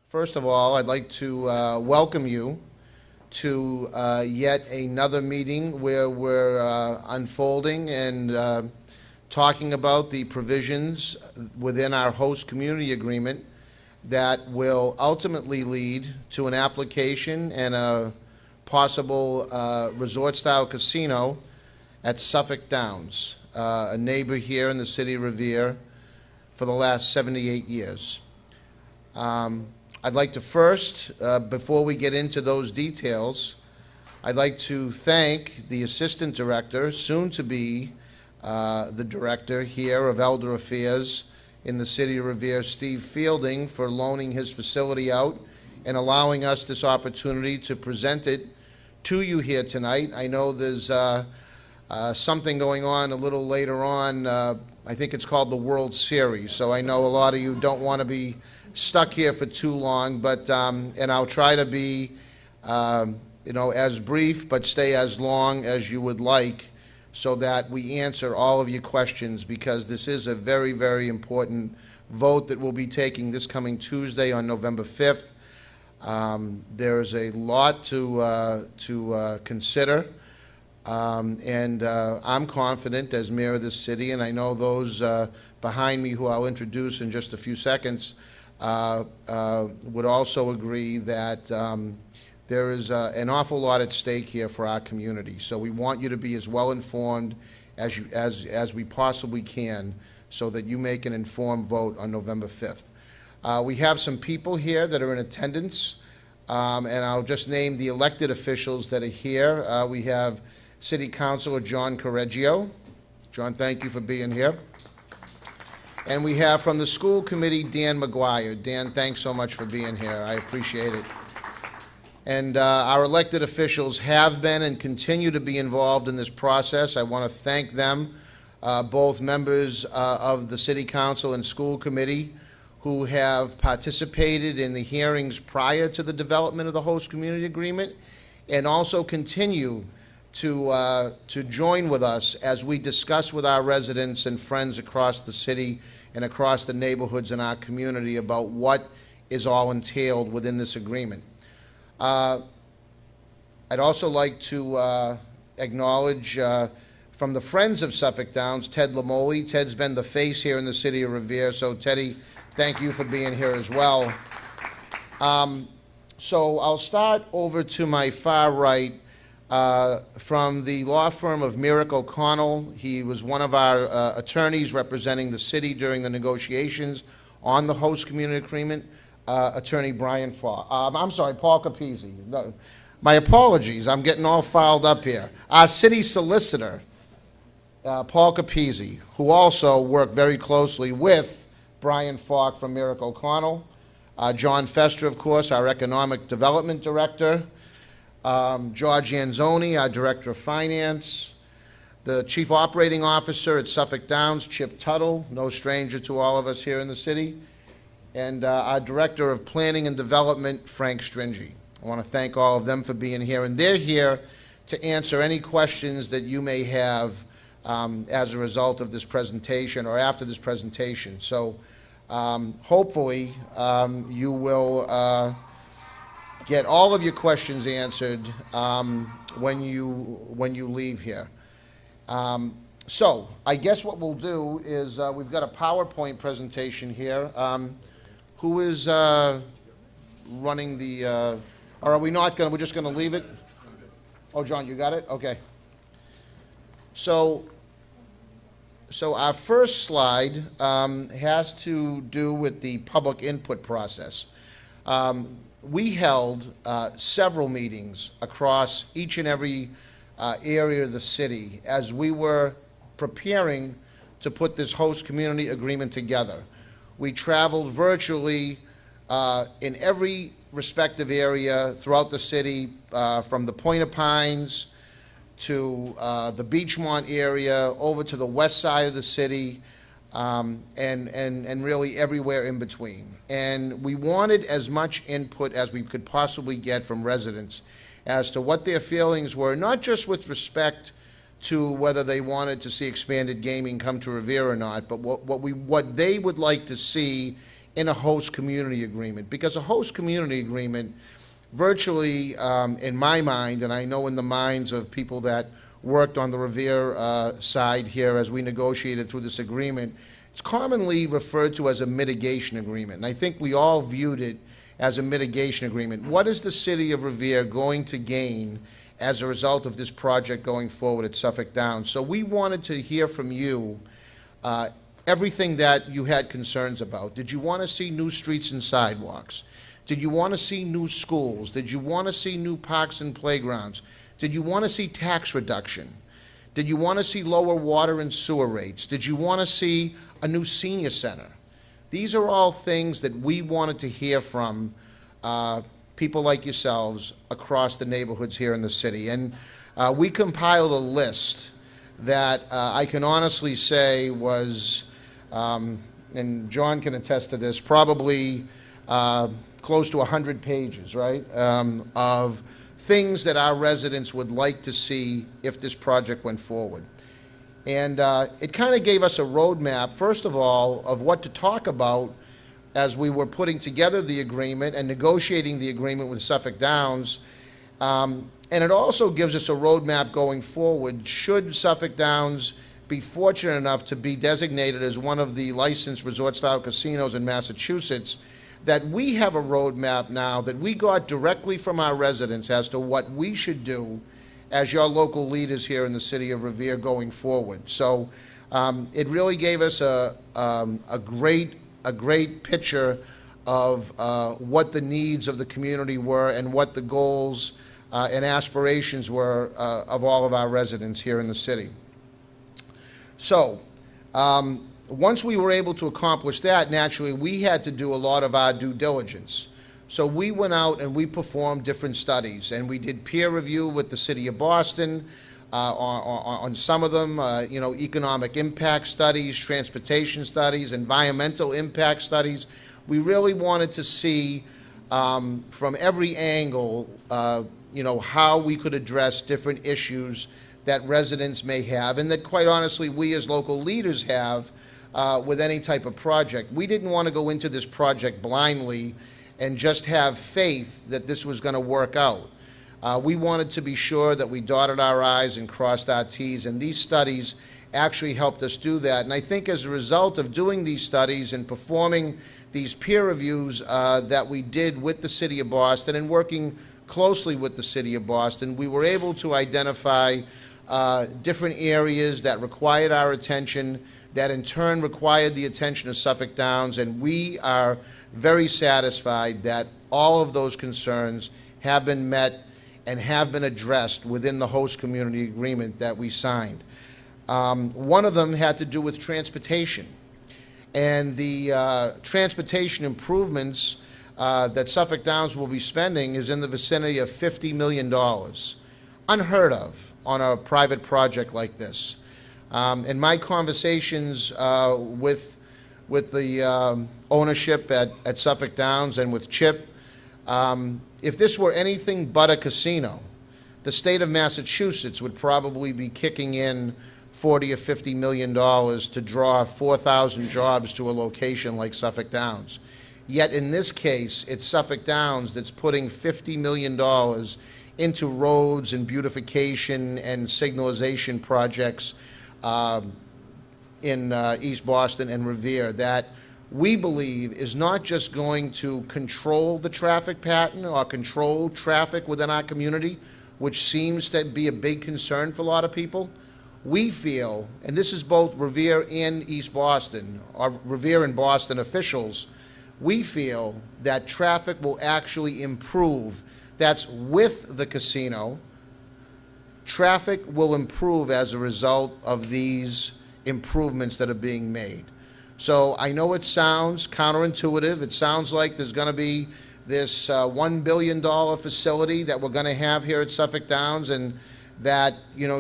First of all, I'd like to welcome you to yet another meeting where we're unfolding and talking about the provisions within our host community agreement that will ultimately lead to an application and a possible resort-style casino at Suffolk Downs, a neighbor here in the city of Revere for the last 78 years. I'd like to first, before we get into those details, I'd like to thank the Assistant Director, soon to be the Director here of Elder Affairs in the city of Revere, Steve Fielding, for loaning his facility out and allowing us this opportunity to present it to you here tonight. I know there's something going on a little later on. I think it's called the World Series, so I know a lot of you don't want to be stuck here for too long, but and I'll try to be as brief but stay as long as you would like so that we answer all of your questions, because this is a very, very important vote that we'll be taking this coming Tuesday on November 5th. There's a lot to consider, and I'm confident as mayor of this city, and I know those behind me who I'll introduce in just a few seconds would also agree that there is an awful lot at stake here for our community. So we want you to be as well informed as we possibly can so that you make an informed vote on November 5th. We have some people here that are in attendance, and I'll just name the elected officials that are here. We have City Councilor John Correggio. John, thank you for being here. And we have from the school committee, Dan McGuire. Dan, thanks so much for being here. I appreciate it. And our elected officials have been and continue to be involved in this process. I want to thank them, both members of the City Council and school committee who have participated in the hearings prior to the development of the host community agreement, and also continue to join with us as we discuss with our residents and friends across the city and across the neighborhoods in our community about what is all entailed within this agreement. I'd also like to acknowledge from the Friends of Suffolk Downs, Ted Lamoli. Ted's been the face here in the city of Revere, so Teddy, thank you for being here as well. So I'll start over to my far right. From the law firm of Merrick O'Connell. He was one of our attorneys representing the city during the negotiations on the host community agreement, Attorney Paul Capizzi. No, my apologies, I'm getting all fouled up here. Our city solicitor, Paul Capizzi, who also worked very closely with Brian Falk from Merrick O'Connell. John Fester, of course, our economic development director. George Anzoni, our Director of Finance, the Chief Operating Officer at Suffolk Downs, Chip Tuttle, no stranger to all of us here in the city, and our Director of Planning and Development, Frank Stringy. I want to thank all of them for being here, and they're here to answer any questions that you may have as a result of this presentation or after this presentation. So hopefully you will get all of your questions answered when you leave here. So I guess what we'll do is we've got a PowerPoint presentation here. Who is running the? Or are we not going? We're just going to leave it. Oh, John, you got it. Okay. So our first slide has to do with the public input process. We held several meetings across each and every area of the city as we were preparing to put this host community agreement together. We traveled virtually in every respective area throughout the city, from the Point of Pines to the Beachmont area, over to the west side of the city, and really everywhere in between. And we wanted as much input as we could possibly get from residents as to what their feelings were, not just with respect to whether they wanted to see expanded gaming come to Revere or not, but what they would like to see in a host community agreement, because a host community agreement virtually, in my mind, and I know in the minds of people that worked on the Revere side here as we negotiated through this agreement, it's commonly referred to as a mitigation agreement, and I think we all viewed it as a mitigation agreement. What is the city of Revere going to gain as a result of this project going forward at Suffolk Downs? So we wanted to hear from you everything that you had concerns about. Did you want to see new streets and sidewalks? Did you want to see new schools? Did you want to see new parks and playgrounds? Did you want to see tax reduction? Did you want to see lower water and sewer rates? Did you want to see a new senior center? These are all things that we wanted to hear from people like yourselves across the neighborhoods here in the city. And we compiled a list that I can honestly say was, and John can attest to this, probably close to 100 pages, right, of things that our residents would like to see if this project went forward. And it kind of gave us a roadmap, first of all, of what to talk about as we were putting together the agreement and negotiating the agreement with Suffolk Downs. And it also gives us a roadmap going forward should Suffolk Downs be fortunate enough to be designated as one of the licensed resort-style casinos in Massachusetts, that we have a roadmap now that we got directly from our residents as to what we should do as your local leaders here in the city of Revere going forward. So it really gave us a great picture of what the needs of the community were and what the goals and aspirations were of all of our residents here in the city. So once we were able to accomplish that, naturally we had to do a lot of our due diligence. So we went out and we performed different studies, and we did peer review with the city of Boston on some of them, economic impact studies, transportation studies, environmental impact studies. We really wanted to see from every angle, how we could address different issues that residents may have, and that quite honestly we as local leaders have with any type of project. We didn't want to go into this project blindly and just have faith that this was going to work out. We wanted to be sure that we dotted our I's and crossed our T's, and these studies actually helped us do that. And I think as a result of doing these studies and performing these peer reviews that we did with the city of Boston and working closely with the city of Boston, we were able to identify different areas that required our attention, that in turn required the attention of Suffolk Downs, and we are very satisfied that all of those concerns have been met and have been addressed within the host community agreement that we signed. One of them had to do with transportation, and the transportation improvements that Suffolk Downs will be spending is in the vicinity of $50 million, unheard of on a private project like this. In my conversations with the ownership at Suffolk Downs and with Chip, if this were anything but a casino, the state of Massachusetts would probably be kicking in $40 or $50 million to draw 4,000 jobs to a location like Suffolk Downs. Yet in this case, it's Suffolk Downs that's putting $50 million into roads and beautification and signalization projects in East Boston and Revere that we believe is not just going to control the traffic pattern or control traffic within our community, which seems to be a big concern for a lot of people. We feel, and this is both Revere and East Boston, or Revere and Boston officials, we feel that traffic will actually improve. That's with the casino. Traffic will improve as a result of these improvements that are being made. So I know it sounds counterintuitive. It sounds like there's going to be this $1 billion facility that we're going to have here at Suffolk Downs, and that,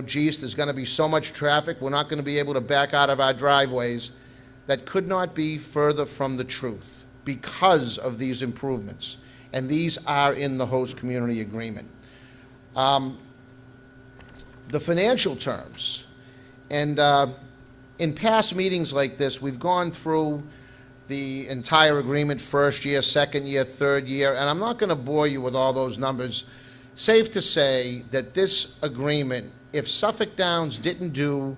geez, there's going to be so much traffic, we're not going to be able to back out of our driveways. That could not be further from the truth because of these improvements. And these are in the host community agreement. The financial terms, and in past meetings like this, we've gone through the entire agreement, first year, second year, third year, and I'm not going to bore you with all those numbers. Safe to say that this agreement, if Suffolk Downs didn't do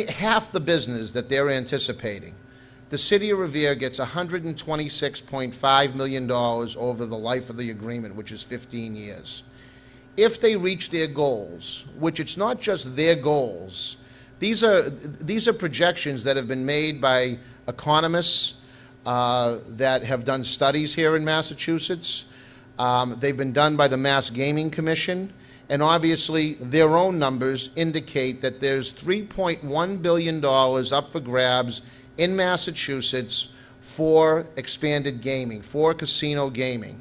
half the business that they're anticipating, the City of Revere gets $126.5 million over the life of the agreement, which is 15 years. If they reach their goals, which it's not just their goals, these are projections that have been made by economists that have done studies here in Massachusetts. They've been done by the Mass Gaming Commission, and obviously their own numbers indicate that there's $3.1 billion up for grabs in Massachusetts for expanded gaming, for casino gaming.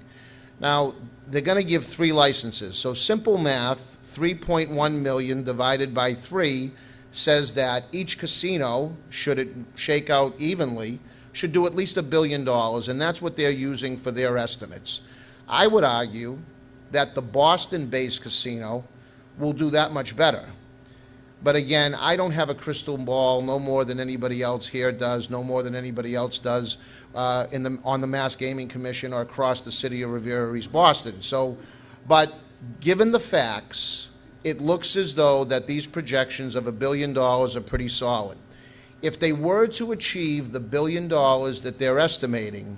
Now, they're going to give 3 licenses. So simple math, 3.1 million divided by 3 says that each casino, should it shake out evenly, should do at least $1 billion, and that's what they're using for their estimates. I would argue that the Boston-based casino will do that much better. But again, I don't have a crystal ball no more than anybody else here does, no more than anybody else does on the Mass Gaming Commission or across the City of Revere or East Boston. So, but given the facts, it looks as though that these projections of $1 billion are pretty solid. If they were to achieve the $1 billion that they're estimating,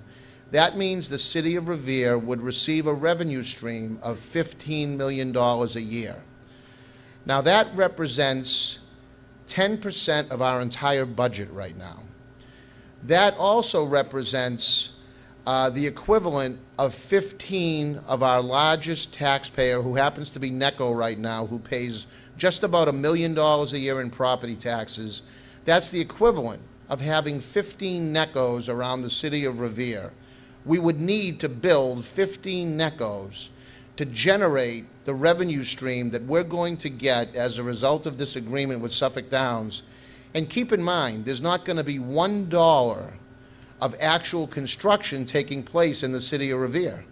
that means the City of Revere would receive a revenue stream of $15 million a year. Now that represents 10% of our entire budget right now. That also represents the equivalent of 15 of our largest taxpayer, who happens to be NECO right now, who pays just about $1 million a year in property taxes. That's the equivalent of having 15 NECOs around the City of Revere. We would need to build 15 NECOs to generate the revenue stream that we're going to get as a result of this agreement with Suffolk Downs. And keep in mind, there's not going to be $1 of actual construction taking place in the City of Revere.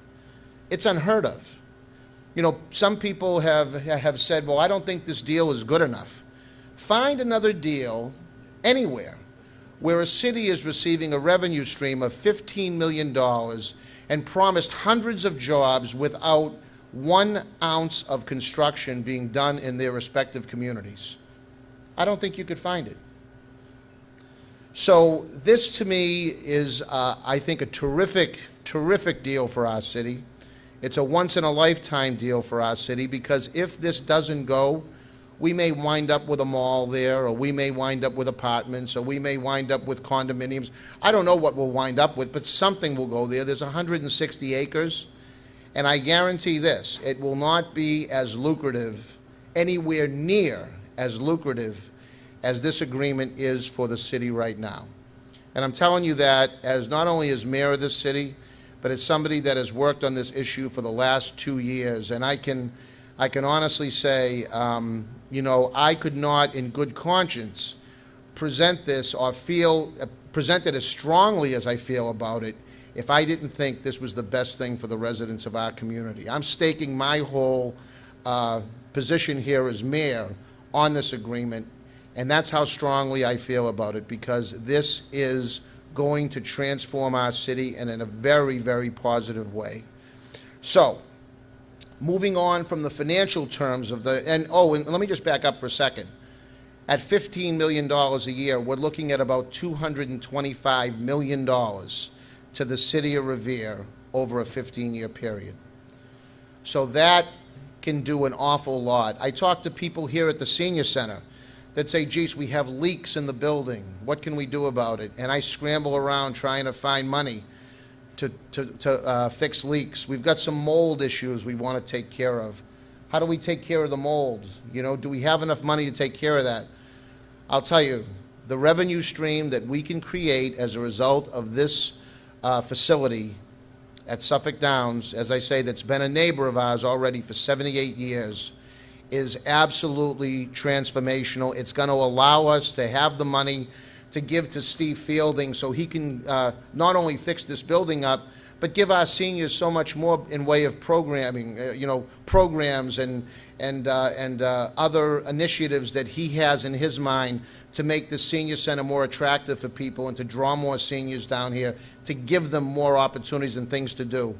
It's unheard of. You know, some people have said, well, I don't think this deal is good enough. Find another deal anywhere where a city is receiving a revenue stream of $15 million and promised hundreds of jobs without 1 ounce of construction being done in their respective communities. I don't think you could find it. So this to me is, I think, a terrific, terrific deal for our city. It's a once-in-a-lifetime deal for our city, because if this doesn't go, we may wind up with a mall there, or we may wind up with apartments, or we may wind up with condominiums. I don't know what we'll wind up with, but something will go there. There's 160 acres, and I guarantee this, it will not be as lucrative, anywhere near as lucrative as this agreement is for the city right now. And I'm telling you that as not only as mayor of this city, but as somebody that has worked on this issue for the last 2 years. And I can honestly say, you know, I could not in good conscience present this or present it as strongly as I feel about it if I didn't think this was the best thing for the residents of our community. I'm staking my whole position here as mayor on this agreement, and that's how strongly I feel about it, because this is going to transform our city and in a very, very positive way. So, moving on from the financial terms of and let me just back up for a second. At $15 million a year, we're looking at about $225 million to the City of Revere over a 15-year period. So that can do an awful lot. I talk to people here at the Senior Center that say, geez, we have leaks in the building. What can we do about it? And I scramble around trying to find money to fix leaks. We've got some mold issues we want to take care of. How do we take care of the mold? You know, do we have enough money to take care of that? I'll tell you, the revenue stream that we can create as a result of this facility at Suffolk Downs, as I say, that's been a neighbor of ours already for 78 years, is absolutely transformational. It's going to allow us to have the money to give to Steve Fielding so he can not only fix this building up, but give our seniors so much more in way of programming, you know, programs and other initiatives that he has in his mind to make the senior center more attractive for people and to draw more seniors down here, to give them more opportunities and things to do.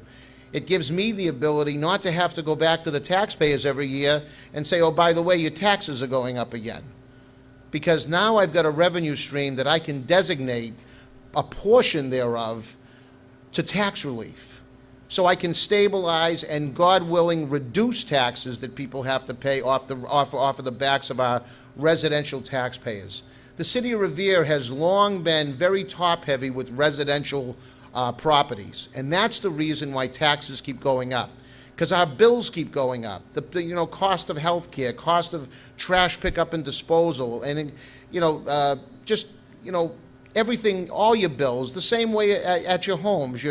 It gives me the ability not to have to go back to the taxpayers every year and say, oh, by the way, your taxes are going up again. Because now I've got a revenue stream that I can designate a portion thereof to tax relief. So I can stabilize and, God willing, reduce taxes that people have to pay off of the backs of our residential taxpayers. The city of Revere has long been very top-heavy with residential properties, and that's the reason why taxes keep going up, because our bills keep going up. The cost of health care, cost of trash pickup and disposal, and everything, all your bills, the same way at your homes.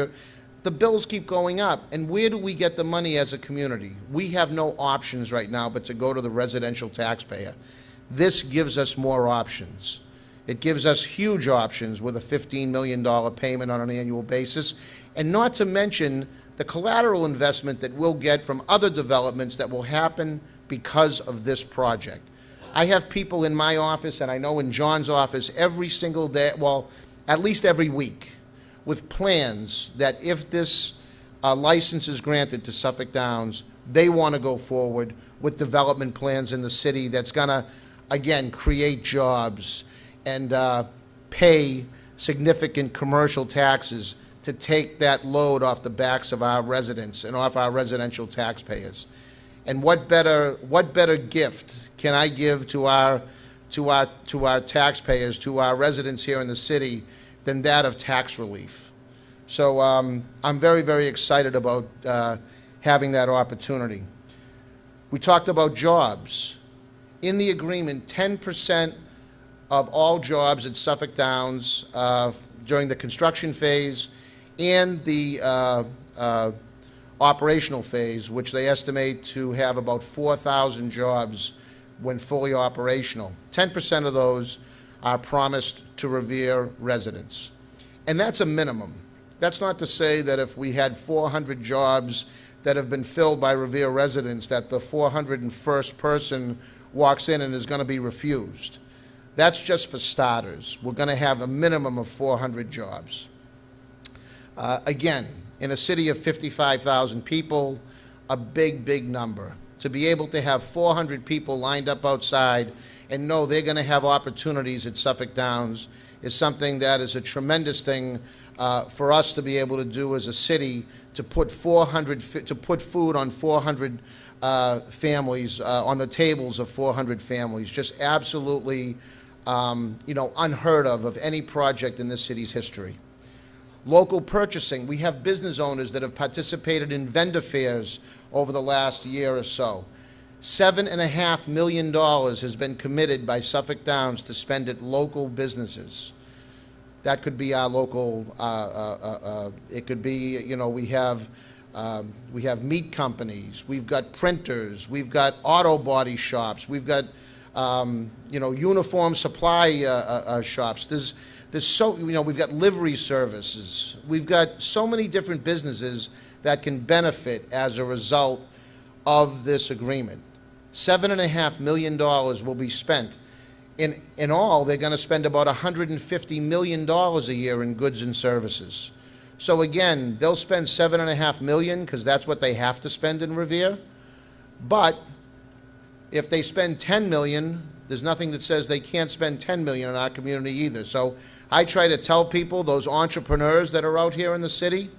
The bills keep going up, and where do we get the money as a community? We have no options right now but to go to the residential taxpayer. This gives us more options. It gives us huge options with a $15 million payment on an annual basis, and not to mention the collateral investment that we'll get from other developments that will happen because of this project. I have people in my office, and I know in John's office, every single day, well, at least every week, with plans that if this license is granted to Suffolk Downs, they want to go forward with development plans in the city that's going to, again, create jobs and pay significant commercial taxes to take that load off the backs of our residents and off our residential taxpayers. And what better gift can I give to our taxpayers, to our residents here in the city, than that of tax relief? So I'm very, very excited about having that opportunity. We talked about jobs. In the agreement, 10% of all jobs at Suffolk Downs during the construction phase and the operational phase, which they estimate to have about 4,000 jobs when fully operational. 10% of those are promised to Revere residents. And that's a minimum. That's not to say that if we had 400 jobs that have been filled by Revere residents, that the 401st person walks in and is going to be refused. That's just for starters. We're going to have a minimum of 400 jobs. Again, in a city of 55,000 people, a big, big number. To be able to have 400 people lined up outside and know they're going to have opportunities at Suffolk Downs is something that is a tremendous thing for us to be able to do as a city, to put food on 400 families, on the tables of 400 families. Just absolutely unheard of any project in this city's history. Local purchasing. We have business owners that have participated in vendor fairs over the last year or so. $7.5 million has been committed by Suffolk Downs to spend at local businesses. That could be our local, it could be, we have meat companies, we've got printers, we've got auto body shops, we've got, uniform supply shops. We've got livery services. We've got so many different businesses that can benefit as a result of this agreement. $7.5 million will be spent. In all, they're going to spend about $150 million a year in goods and services. So again, they'll spend $7.5 million because that's what they have to spend in Revere. But if they spend $10 million, there's nothing that says they can't spend $10 million in our community either. So I try to tell people, those entrepreneurs that are out here in the city,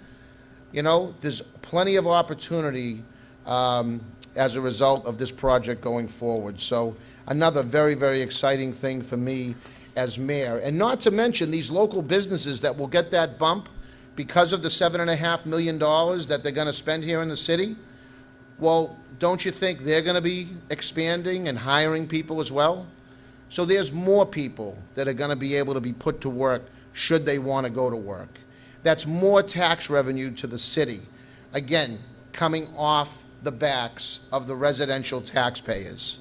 there's plenty of opportunity as a result of this project going forward. So another very, very exciting thing for me as mayor. And not to mention these local businesses that will get that bump because of the $7.5 million that they're going to spend here in the city. Well, don't you think they're going to be expanding and hiring people as well? So there's more people that are going to be able to be put to work should they want to go to work. That's more tax revenue to the city, again, coming off the backs of the residential taxpayers.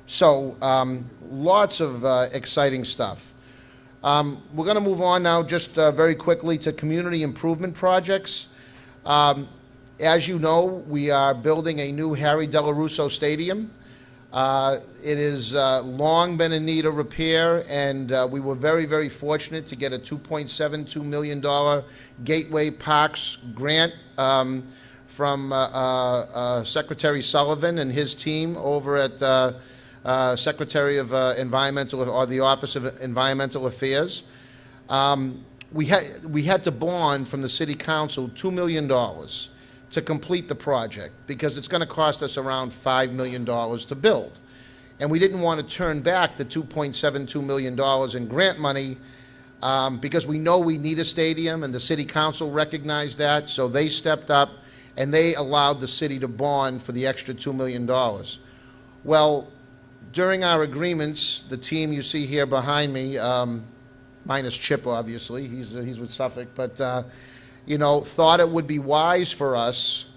So lots of exciting stuff. We're going to move on now just very quickly to community improvement projects. As you know, we are building a new Harry Delarusso Stadium. It has long been in need of repair, and we were very, very fortunate to get a $2.72 million Gateway Parks grant from Secretary Sullivan and his team over at Secretary of Environmental, or the Office of Environmental Affairs. We had to bond from the City Council $2 million to complete the project, because it's going to cost us around $5 million to build. And we didn't want to turn back the $2.72 million in grant money, because we know we need a stadium, and the City Council recognized that, so they stepped up and they allowed the city to bond for the extra $2 million. Well, during our agreements, the team you see here behind me, minus Chip, obviously, he's with Suffolk, but thought it would be wise for us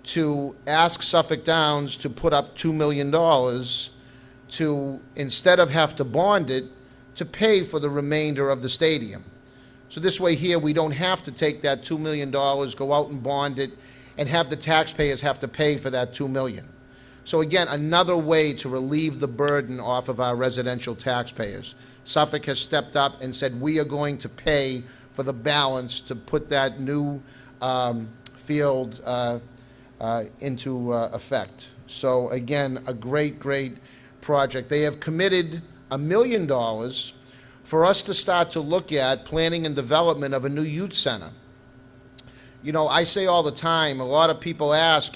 to ask Suffolk Downs to put up $2 million to, instead of have to bond it, to pay for the remainder of the stadium. So this way here, we don't have to take that $2 million, go out and bond it, and have the taxpayers have to pay for that $2 million. So again, another way to relieve the burden off of our residential taxpayers. Suffolk has stepped up and said, we are going to pay for the balance to put that new field into effect. So again, a great, great project. They have committed $1 million for us to start to look at planning and development of a new youth center. I say all the time, a lot of people ask,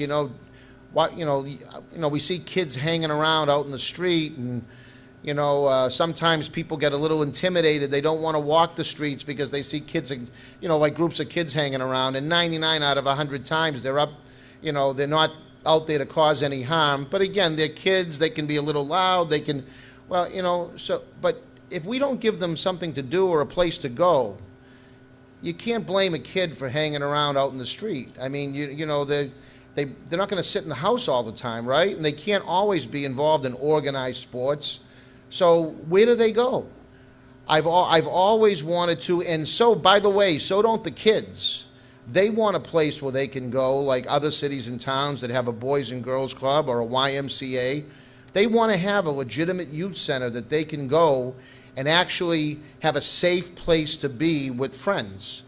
we see kids hanging around out in the street, and sometimes people get a little intimidated. They don't want to walk the streets because they see kids, like groups of kids hanging around, and 99 out of 100 times they're up, they're not out there to cause any harm. But again, they're kids, they can be a little loud, they can, but if we don't give them something to do or a place to go, you can't blame a kid for hanging around out in the street. I mean, they're not going to sit in the house all the time, right? And they can't always be involved in organized sports. So where do they go? I've always wanted to, and so, by the way, so don't the kids. They want a place where they can go, like other cities and towns that have a Boys and Girls Club or a YMCA. They want to have a legitimate youth center that they can go and actually have a safe place to be with friends.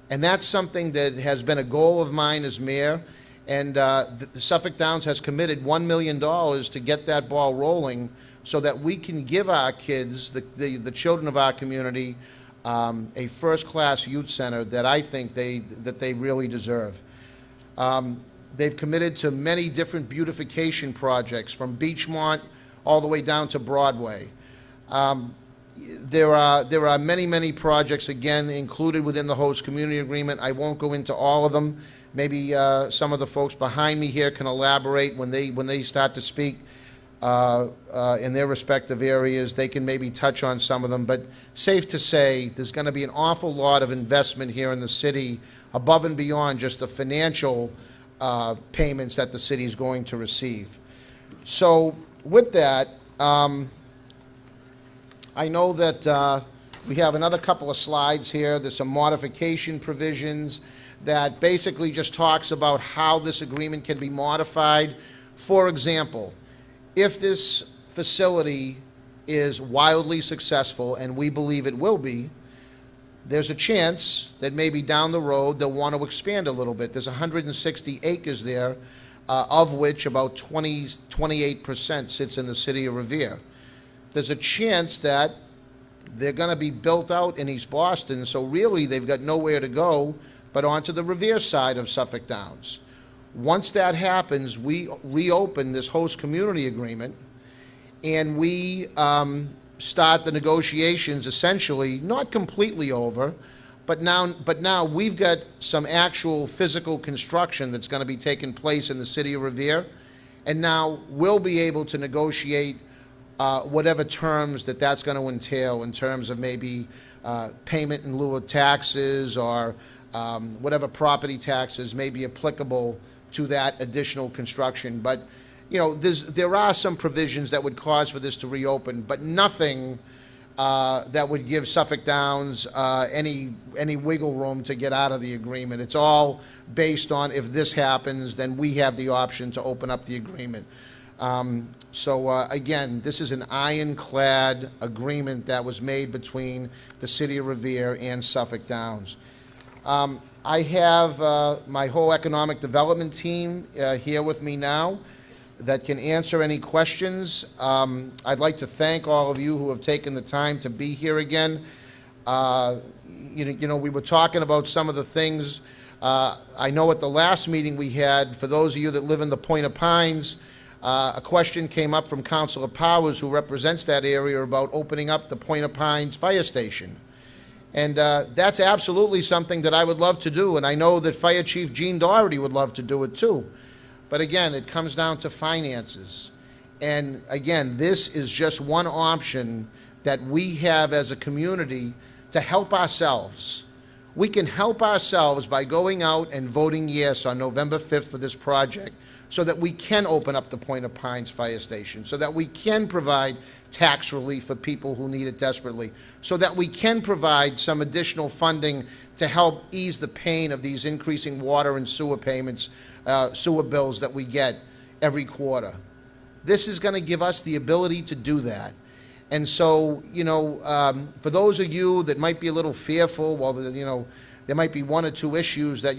And that's something that has been a goal of mine as mayor. And the Suffolk Downs has committed $1 million to get that ball rolling, so that we can give our kids, the children of our community, a first-class youth center that I think that they really deserve. They've committed to many different beautification projects, from Beachmont all the way down to Broadway. There are many, many projects, again, included within the host community agreement. I won't go into all of them. Maybe some of the folks behind me here can elaborate when they start to speak in their respective areas. They can maybe touch on some of them. But safe to say, there's going to be an awful lot of investment here in the city, above and beyond just the financial payments that the city is going to receive. So with that, I know that we have another couple of slides here. There's some modification provisions that basically just talks about how this agreement can be modified. For example, if this facility is wildly successful, and we believe it will be, there's a chance that maybe down the road they'll want to expand a little bit. There's 160 acres there, of which about 28% sits in the city of Revere. There's a chance that they're going to be built out in East Boston, so really they've got nowhere to go but onto the Revere side of Suffolk Downs. Once that happens, we reopen this host community agreement, and we start the negotiations, essentially not completely over, but now we've got some actual physical construction that's going to be taking place in the city of Revere, and now we'll be able to negotiate whatever terms that's going to entail, in terms of maybe payment in lieu of taxes, or whatever property taxes may be applicable to that additional construction. But there are some provisions that would cause for this to reopen, but nothing that would give Suffolk Downs any wiggle room to get out of the agreement. It's all based on, if this happens, then we have the option to open up the agreement. Again, this is an ironclad agreement that was made between the City of Revere and Suffolk Downs. I have my whole economic development team here with me now that can answer any questions. I'd like to thank all of you who have taken the time to be here again. We were talking about some of the things. I know at the last meeting we had, for those of you that live in the Point of Pines, a question came up from Councilor Powers, who represents that area, about opening up the Point of Pines Fire Station. And that's absolutely something that I would love to do, and I know that Fire Chief Gene Doherty would love to do it too. But again, it comes down to finances. And again, this is just one option that we have as a community to help ourselves. We can help ourselves by going out and voting yes on November 5th for this project, so that we can open up the Point of Pines Fire Station, so that we can provide tax relief for people who need it desperately, so that we can provide some additional funding to help ease the pain of these increasing water and sewer payments, sewer bills that we get every quarter. This is going to give us the ability to do that. And so, for those of you that might be a little fearful, well, there might be one or two issues that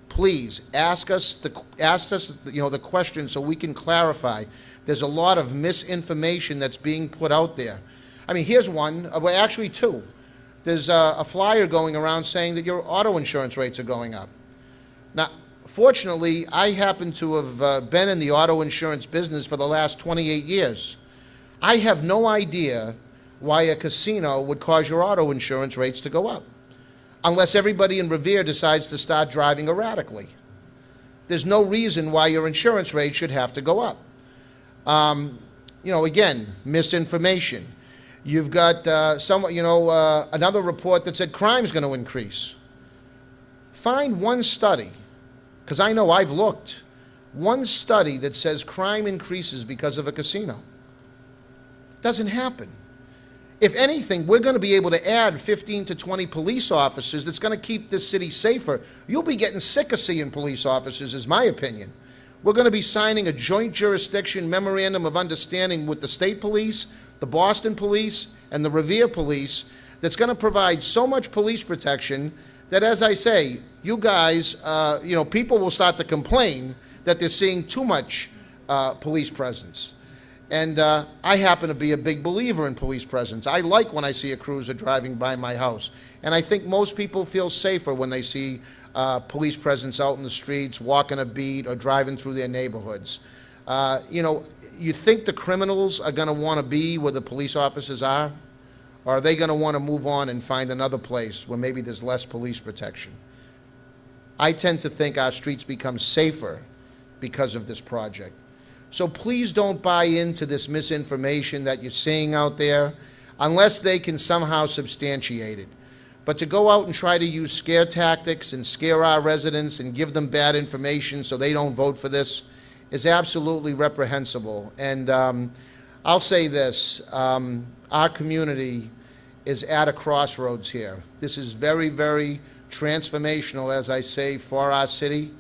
please ask us the question so we can clarify. There's a lot of misinformation that's being put out there. I mean, here's one, well, actually two. There's a flyer going around saying that your auto insurance rates are going up. Now, fortunately, I happen to have been in the auto insurance business for the last 28 years. I have no idea why a casino would cause your auto insurance rates to go up, unless everybody in Revere decides to start driving erratically. There's no reason why your insurance rate should have to go up. Again, misinformation. You've got another report that said crime's going to increase. Find one study, because I know I've looked, one study that says crime increases because of a casino. Doesn't happen. If anything, we're going to be able to add 15 to 20 police officers that's going to keep this city safer. You'll be getting sick of seeing police officers, is my opinion. We're going to be signing a joint jurisdiction memorandum of understanding with the state police, the Boston police, and the Revere police that's going to provide so much police protection that, as I say, you guys, people will start to complain that they're seeing too much police presence. And I happen to be a big believer in police presence. I like when I see a cruiser driving by my house. And I think most people feel safer when they see police presence out in the streets, walking a beat, or driving through their neighborhoods. You think the criminals are going to want to be where the police officers are? Or are they going to want to move on and find another place where maybe there's less police protection? I tend to think our streets become safer because of this project. So please don't buy into this misinformation that you're seeing out there unless they can somehow substantiate it. But to go out and try to use scare tactics and scare our residents and give them bad information so they don't vote for this is absolutely reprehensible. And I'll say this, our community is at a crossroads here. This is very, very transformational, as I say, for our city.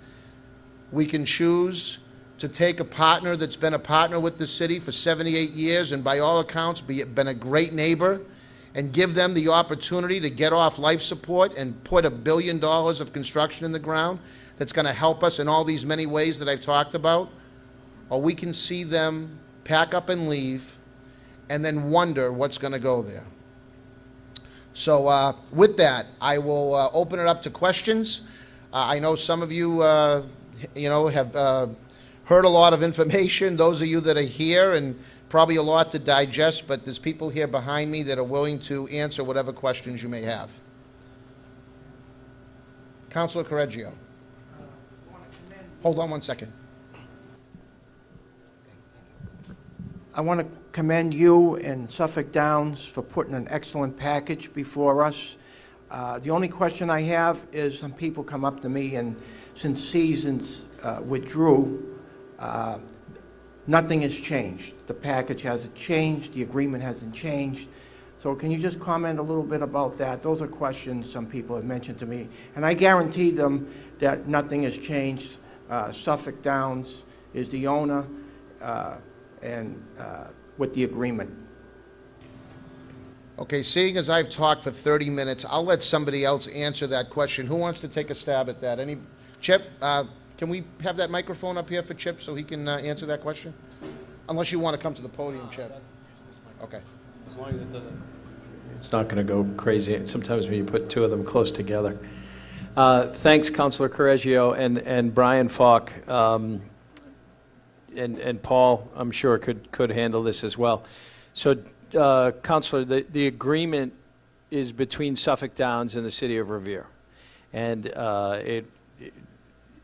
We can choose to take a partner that's been a partner with the city for 78 years and by all accounts been a great neighbor, and give them the opportunity to get off life support and put $1 billion of construction in the ground that's going to help us in all these many ways that I've talked about. Or we can see them pack up and leave and then wonder what's going to go there. So with that, I will open it up to questions. I know some of you, have heard a lot of information, those of you that are here, and probably a lot to digest, but there's people here behind me that are willing to answer whatever questions you may have. Councilor Correggio. Hold on one second. I want to commend you and Suffolk Downs for putting an excellent package before us. The only question I have is some people come up to me, and since Seasons withdrew, nothing has changed. The package hasn't changed. The agreement hasn't changed. So can you just comment a little bit about that? Those are questions some people have mentioned to me. And I guarantee them that nothing has changed. Suffolk Downs is the owner, with the agreement. Okay, seeing as I've talked for 30 minutes, I'll let somebody else answer that question. Who wants to take a stab at that? Chip, can we have that microphone up here for Chip so he can answer that question? Unless you want to come to the podium, Chip. Okay. As long as it doesn't, it's not going to go crazy. Sometimes when you put two of them close together. Thanks, Councilor Correggio and Brian Falk, and Paul, I'm sure could handle this as well. So, Councilor, the agreement is between Suffolk Downs and the City of Revere, and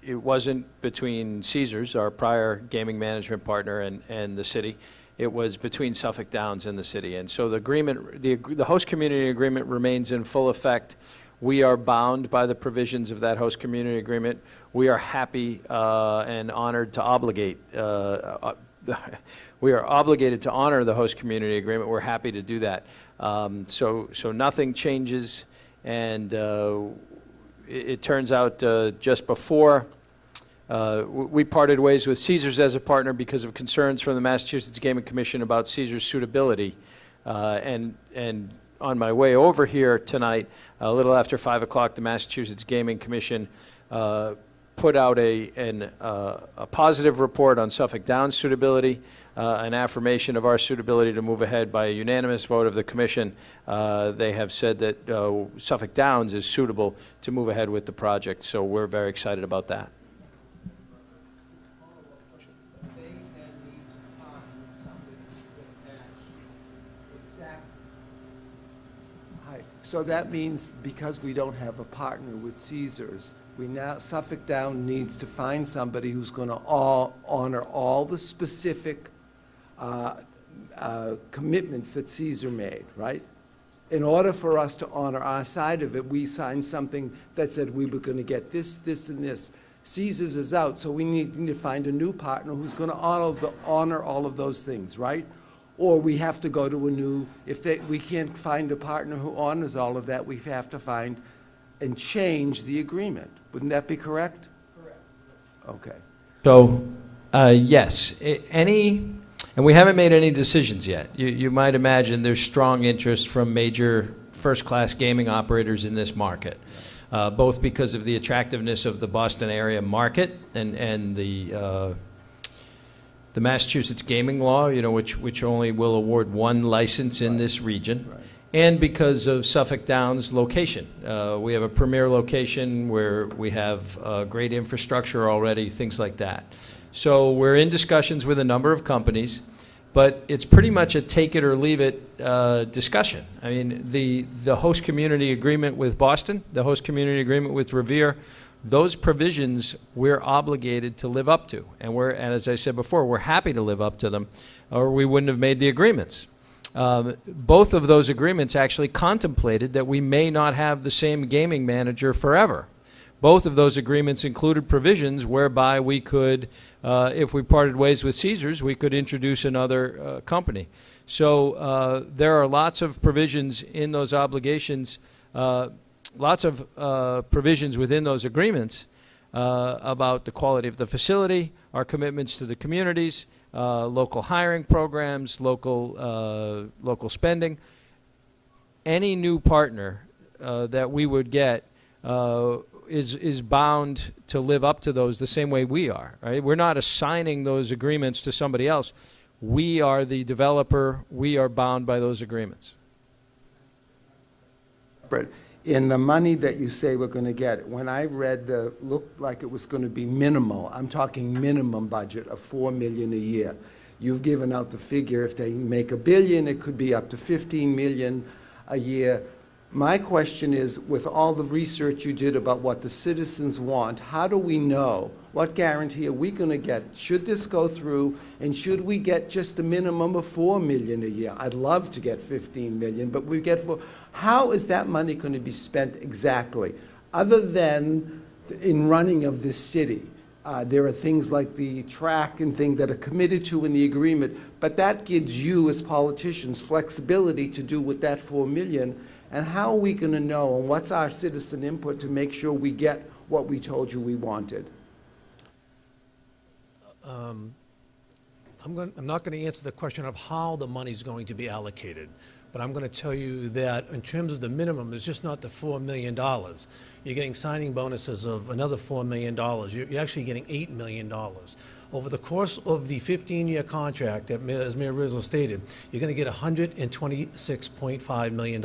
it wasn't between Caesars, our prior gaming management partner, and the city. It was between Suffolk Downs and the city. And so the agreement, the host community agreement remains in full effect. We are bound by the provisions of that host community agreement. We are happy and honored to obligate. We are obligated to honor the host community agreement. We're happy to do that. So nothing changes, and it turns out just before we parted ways with Caesars as a partner because of concerns from the Massachusetts Gaming Commission about Caesars' suitability. And on my way over here tonight, a little after 5 o'clock, the Massachusetts Gaming Commission put out a positive report on Suffolk Downs' suitability, an affirmation of our suitability to move ahead by a unanimous vote of the Commission. They have said that Suffolk Downs is suitable to move ahead with the project, so we're very excited about that. So that means because we don't have a partner with Caesars, Suffolk Downs needs to find somebody who's going to honor all the specific commitments that Caesar made, right? In order for us to honor our side of it, we signed something that said we were going to get this, this, and this. Caesars is out, so we need to find a new partner who's going to honor all of those things, right? Or we have to go to a new, we can't find a partner who honors all of that, we have to find and change the agreement. Wouldn't that be correct? Correct. Okay. So, yes, and we haven't made any decisions yet. You might imagine there's strong interest from major first-class gaming operators in this market, both because of the attractiveness of the Boston area market and the Massachusetts gaming law, which only will award one license in this region, right, and because of Suffolk Downs' location. We have a premier location where we have great infrastructure already, things like that. So we're in discussions with a number of companies, but it's pretty much a take it or leave it discussion. I mean, the host community agreement with Boston, the host community agreement with Revere, those provisions we're obligated to live up to. And as I said before, we're happy to live up to them, or we wouldn't have made the agreements. Both of those agreements actually contemplated that we may not have the same gaming manager forever. Both of those agreements included provisions whereby we could, if we parted ways with Caesars, we could introduce another company. So there are lots of provisions in those obligations, lots of provisions within those agreements about the quality of the facility, our commitments to the communities, local hiring programs, local spending. Any new partner that we would get is bound to live up to those the same way we are. Right? We're not assigning those agreements to somebody else. We are the developer. We are bound by those agreements. But in the money that you say we're going to get, when I read looked like it was going to be minimal. I'm talking minimum budget of $4 million a year. You've given out the figure, if they make $1 billion, it could be up to $15 million a year. My question is, with all the research you did about what the citizens want, how do we know? What guarantee are we going to get? Should this go through, and should we get just a minimum of $4 million a year? I'd love to get $15 million, but we get $4. How is that money going to be spent exactly? Other than in running of this city, there are things like the track and things that are committed to in the agreement, but that gives you as politicians flexibility to do with that $4 million. And how are we going to know, and what's our citizen input to make sure we get what we told you we wanted? I'm not going to answer the question of how the money's going to be allocated, but I'm going to tell you that in terms of the minimum, it's just not the $4 million. You're getting signing bonuses of another $4 million. You're actually getting $8 million. Over the course of the 15-year contract, as Mayor Rizzo stated, you're going to get $126.5 million.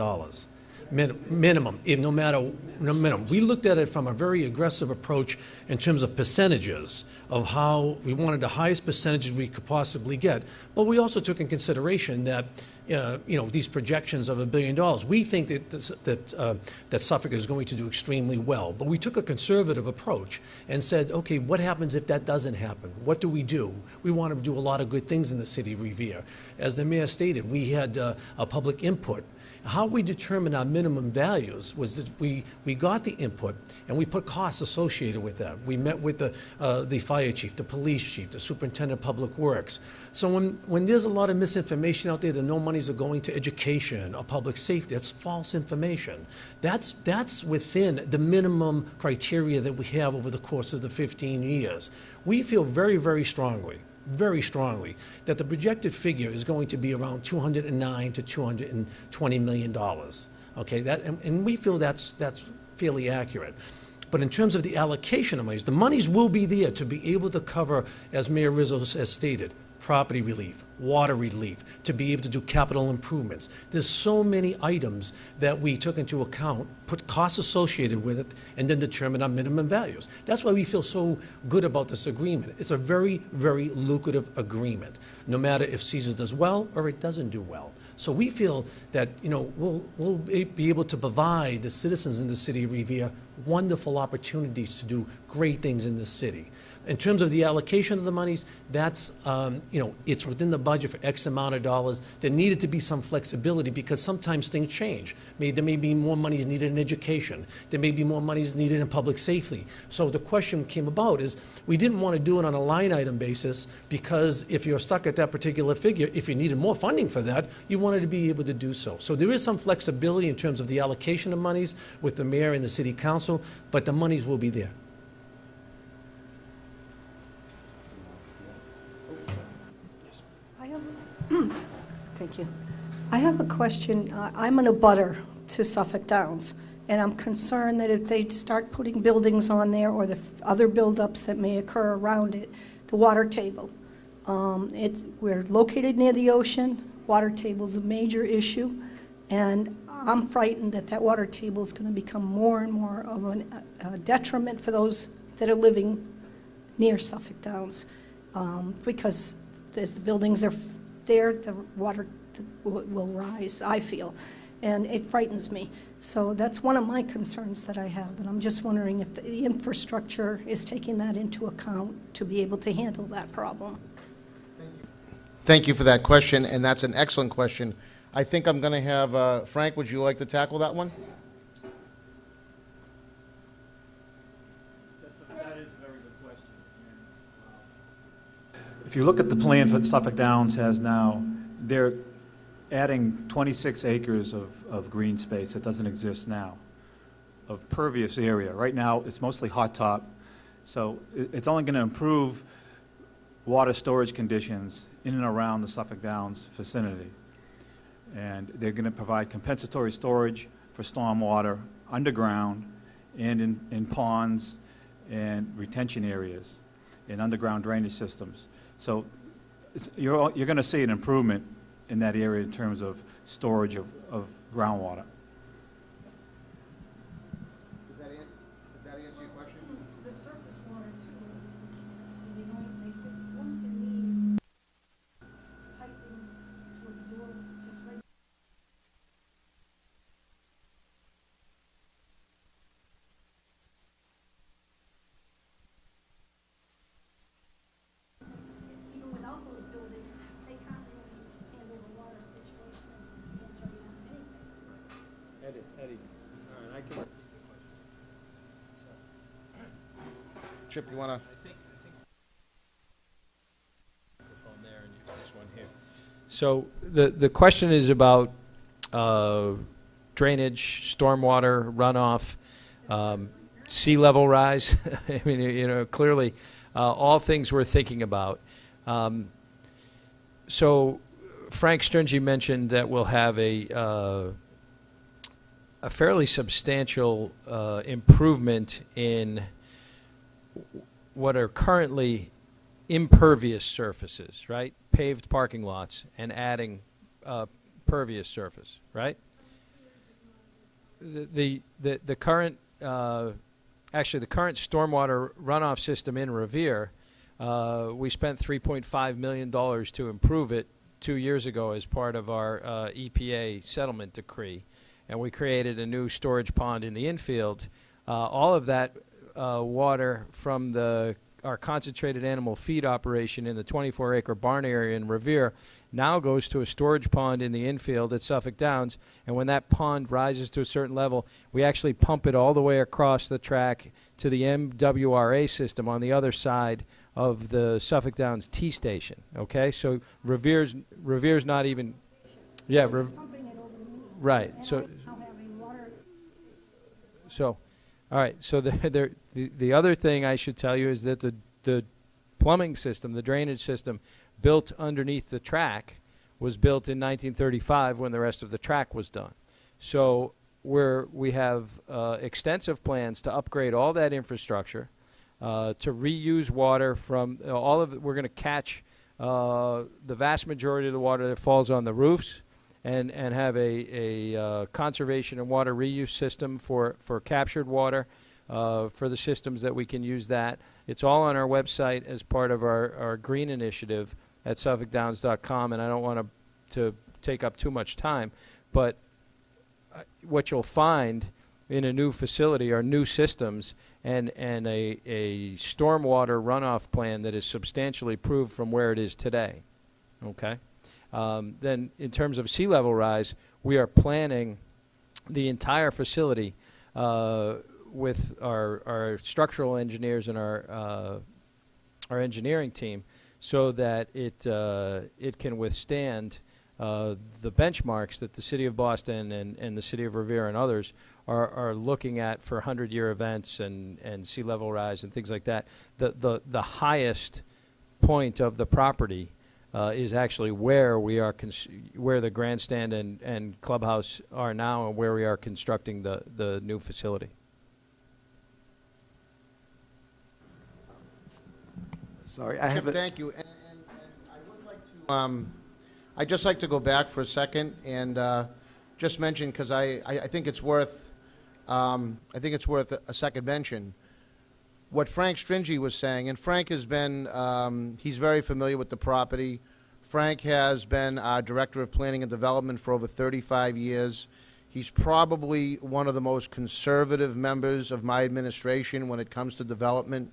Minimum, no matter minimum. We looked at it from a very aggressive approach in terms of percentages of how we wanted the highest percentages we could possibly get, but we also took in consideration that these projections of $1 billion. We think that Suffolk is going to do extremely well, but we took a conservative approach and said, okay, what happens if that doesn't happen? What do? We want to do a lot of good things in the city of Revere. As the mayor stated, we had a public input. How we determined our minimum values was that we got the input and we put costs associated with that. We met with the fire chief, the police chief, the superintendent of public works. So when there's a lot of misinformation out there that no monies are going to education or public safety, that's false information. That's within the minimum criteria that we have over the course of the 15 years. We feel very, very strongly that the projected figure is going to be around $209 to $220 million. Okay, and we feel that's fairly accurate. But in terms of the allocation of monies, the monies will be there to be able to cover, as Mayor Rizzo has stated, property relief, water relief, to be able to do capital improvements. There's so many items that we took into account, put costs associated with it, and then determine our minimum values. That's why we feel so good about this agreement. It's a very, very lucrative agreement, no matter if Caesars does well or it doesn't do well. So we feel that we'll be able to provide the citizens in the city of Revere wonderful opportunities to do great things in the city. In terms of the allocation of the monies, that's, it's within the budget for X amount of dollars. There needed to be some flexibility because sometimes things change. There may be more monies needed in education. There may be more monies needed in public safety. So the question came about is we didn't want to do it on a line item basis because if you're stuck at that particular figure, if you needed more funding for that, you wanted to be able to do so. So there is some flexibility in terms of the allocation of monies with the mayor and the city council, but the monies will be there. Thank you. I have a question. I'm an abutter to Suffolk Downs, and I'm concerned that if they start putting buildings on there or the other buildups that may occur around it, the water table. We're located near the ocean. Water table is a major issue, and I'm frightened that that water table is going to become more and more of a detriment for those that are living near Suffolk Downs, because as the buildings are there, the water will rise, I feel, and it frightens me. So that's one of my concerns that I have, and I'm just wondering if the infrastructure is taking that into account to be able to handle that problem. Thank you for that question, and that's an excellent question. I think I'm going to have, Frank, would you like to tackle that one? That is a very good question. If you look at the plan that Suffolk Downs has now, they're adding 26 acres of green space that doesn't exist now, of pervious area. Right now, it's mostly hot top, so it's only going to improve water storage conditions in and around the Suffolk Downs vicinity. And they're going to provide compensatory storage for stormwater underground and in ponds and retention areas and underground drainage systems. So you're going to see an improvement in that area in terms of storage of groundwater. Does that answer your question? The surface water too, they put one can need piping to absorb just right. Even without those buildings, they can't really handle the water situation as it stands right now anyway. Eddie. All right, I can. Chip, you want to? So the question is about drainage, stormwater, runoff, sea level rise. I mean, clearly all things we're thinking about. So Frank Stringy mentioned that we'll have a fairly substantial improvement in what are currently impervious surfaces, right? Paved parking lots, and adding pervious surface, right? The current actually the current stormwater runoff system in Revere, we spent $3.5 million to improve it 2 years ago as part of our EPA settlement decree, and we created a new storage pond in the infield. All of that water from our concentrated animal feed operation in the 24-acre barn area in Revere now goes to a storage pond in the infield at Suffolk Downs, and when that pond rises to a certain level, we actually pump it all the way across the track to the MWRA system on the other side of the Suffolk Downs T station. Okay, so Revere's not even, yeah, right. So, all right. So the other thing I should tell you is that the plumbing system, the drainage system, built underneath the track, was built in 1935 when the rest of the track was done. So we have extensive plans to upgrade all that infrastructure, to reuse water from all of it. We're going to catch the vast majority of the water that falls on the roofs, and have a conservation and water reuse system for captured water, for the systems that we can use that. It's all on our website as part of our green initiative at suffolkdowns.com, and I don't want to take up too much time, but what you'll find in a new facility are new systems and a stormwater runoff plan that is substantially improved from where it is today. Okay? Then in terms of sea level rise, we are planning the entire facility with our structural engineers and our engineering team, so that it can withstand the benchmarks that the City of Boston and the City of Revere and others are looking at for 100-year events and sea level rise and things like that. The highest point of the property is actually where we are where the grandstand and clubhouse are now, and where we are constructing the new facility. Sorry, Chip, thank you. And I would like to, I'd just like to go back for a second and just mention, because I think it's worth, a second mention, what Frank Stringy was saying. And Frank has been, he's very familiar with the property. Frank has been our Director of Planning and Development for over 35 years. He's probably one of the most conservative members of my administration when it comes to development.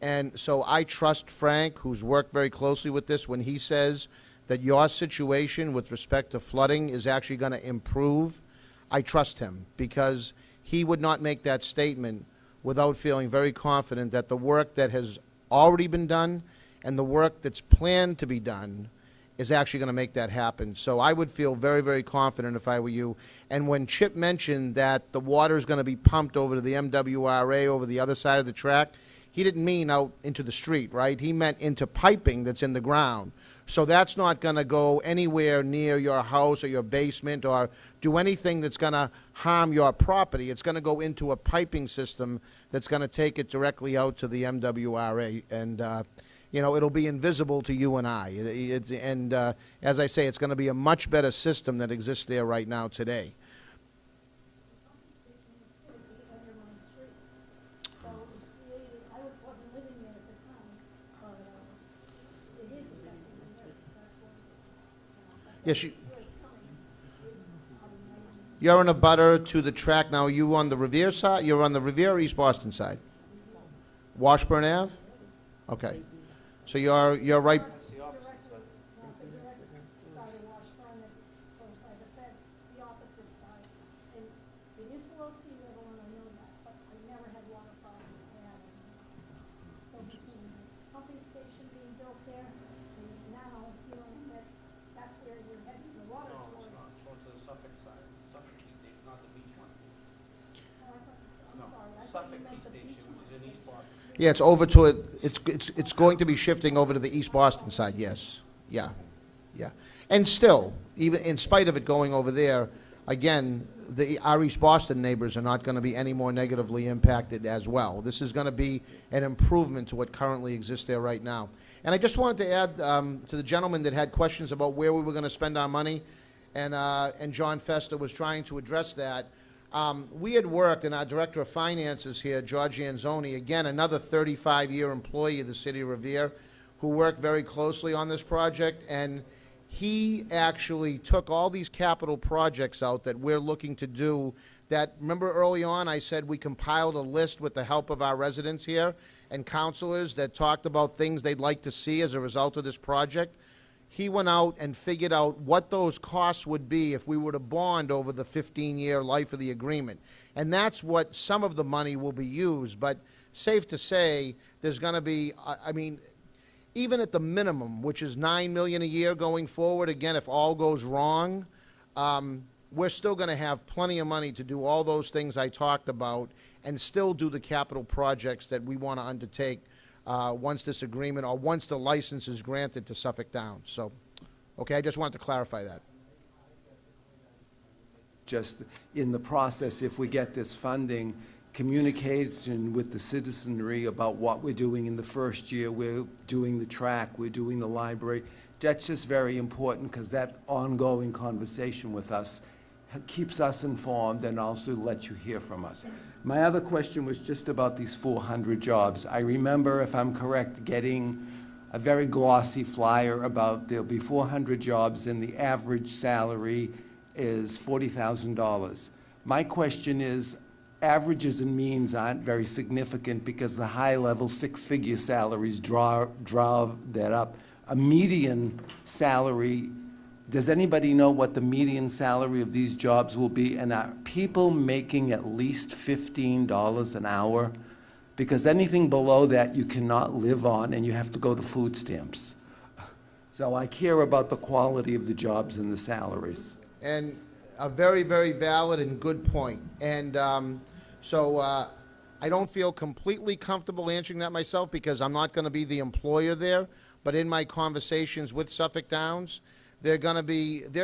And so I trust Frank, who's worked very closely with this, when he says that your situation with respect to flooding is actually going to improve. I trust him, because he would not make that statement without feeling very confident that the work that has already been done and the work that's planned to be done is actually going to make that happen. So I would feel very, very confident if I were you. And when Chip mentioned that the water is going to be pumped over to the MWRA over the other side of the track, he didn't mean out into the street, right? He meant into piping that's in the ground. So that's not going to go anywhere near your house or your basement or do anything that's going to harm your property. It's going to go into a piping system that's going to take it directly out to the MWRA. And, you know, it'll be invisible to you and I. As I say, it's going to be a much better system that exists there right now today. Yes, you're in a butter to the track now. You on the Revere side? You're on the Revere or East Boston side? Washburn Ave? Okay. So you're right. Yeah, it's over to it. It's going to be shifting over to the East Boston side. Yes. Yeah. Yeah. And still, even in spite of it going over there, again, our East Boston neighbors are not going to be any more negatively impacted as well. This is going to be an improvement to what currently exists there right now. And I just wanted to add to the gentleman that had questions about where we were going to spend our money, and John Fester was trying to address that. We had worked, and our Director of Finances here, George Anzoni, again, another 35-year employee of the City of Revere, who worked very closely on this project, and he actually took all these capital projects out that we're looking to do that, remember early on I said we compiled a list with the help of our residents here and counselors that talked about things they'd like to see as a result of this project. He went out and figured out what those costs would be if we were to bond over the 15-year life of the agreement. And that's what some of the money will be used, but safe to say there's going to be, I mean, even at the minimum, which is $9 million a year going forward, again, if all goes wrong, we're still going to have plenty of money to do all those things I talked about and still do the capital projects that we want to undertake once this agreement or once the license is granted to Suffolk Downs. So, okay, I just wanted to clarify that. Just in the process, if we get this funding, communication with the citizenry about what we're doing in the first year. We're doing the track, we're doing the library. That's just very important because that ongoing conversation with us keeps us informed and also lets you hear from us. My other question was just about these 400 jobs. I remember, if I'm correct, getting a very glossy flyer about there'll be 400 jobs and the average salary is $40,000. My question is, averages and means aren't very significant because the high-level six-figure salaries draw that up. A median salary, does anybody know what the median salary of these jobs will be? And are people making at least $15 an hour? Because anything below that you cannot live on and you have to go to food stamps. So I care about the quality of the jobs and the salaries. And a very, very valid and good point. And so I don't feel completely comfortable answering that myself because I'm not going to be the employer there. But in my conversations with Suffolk Downs, they're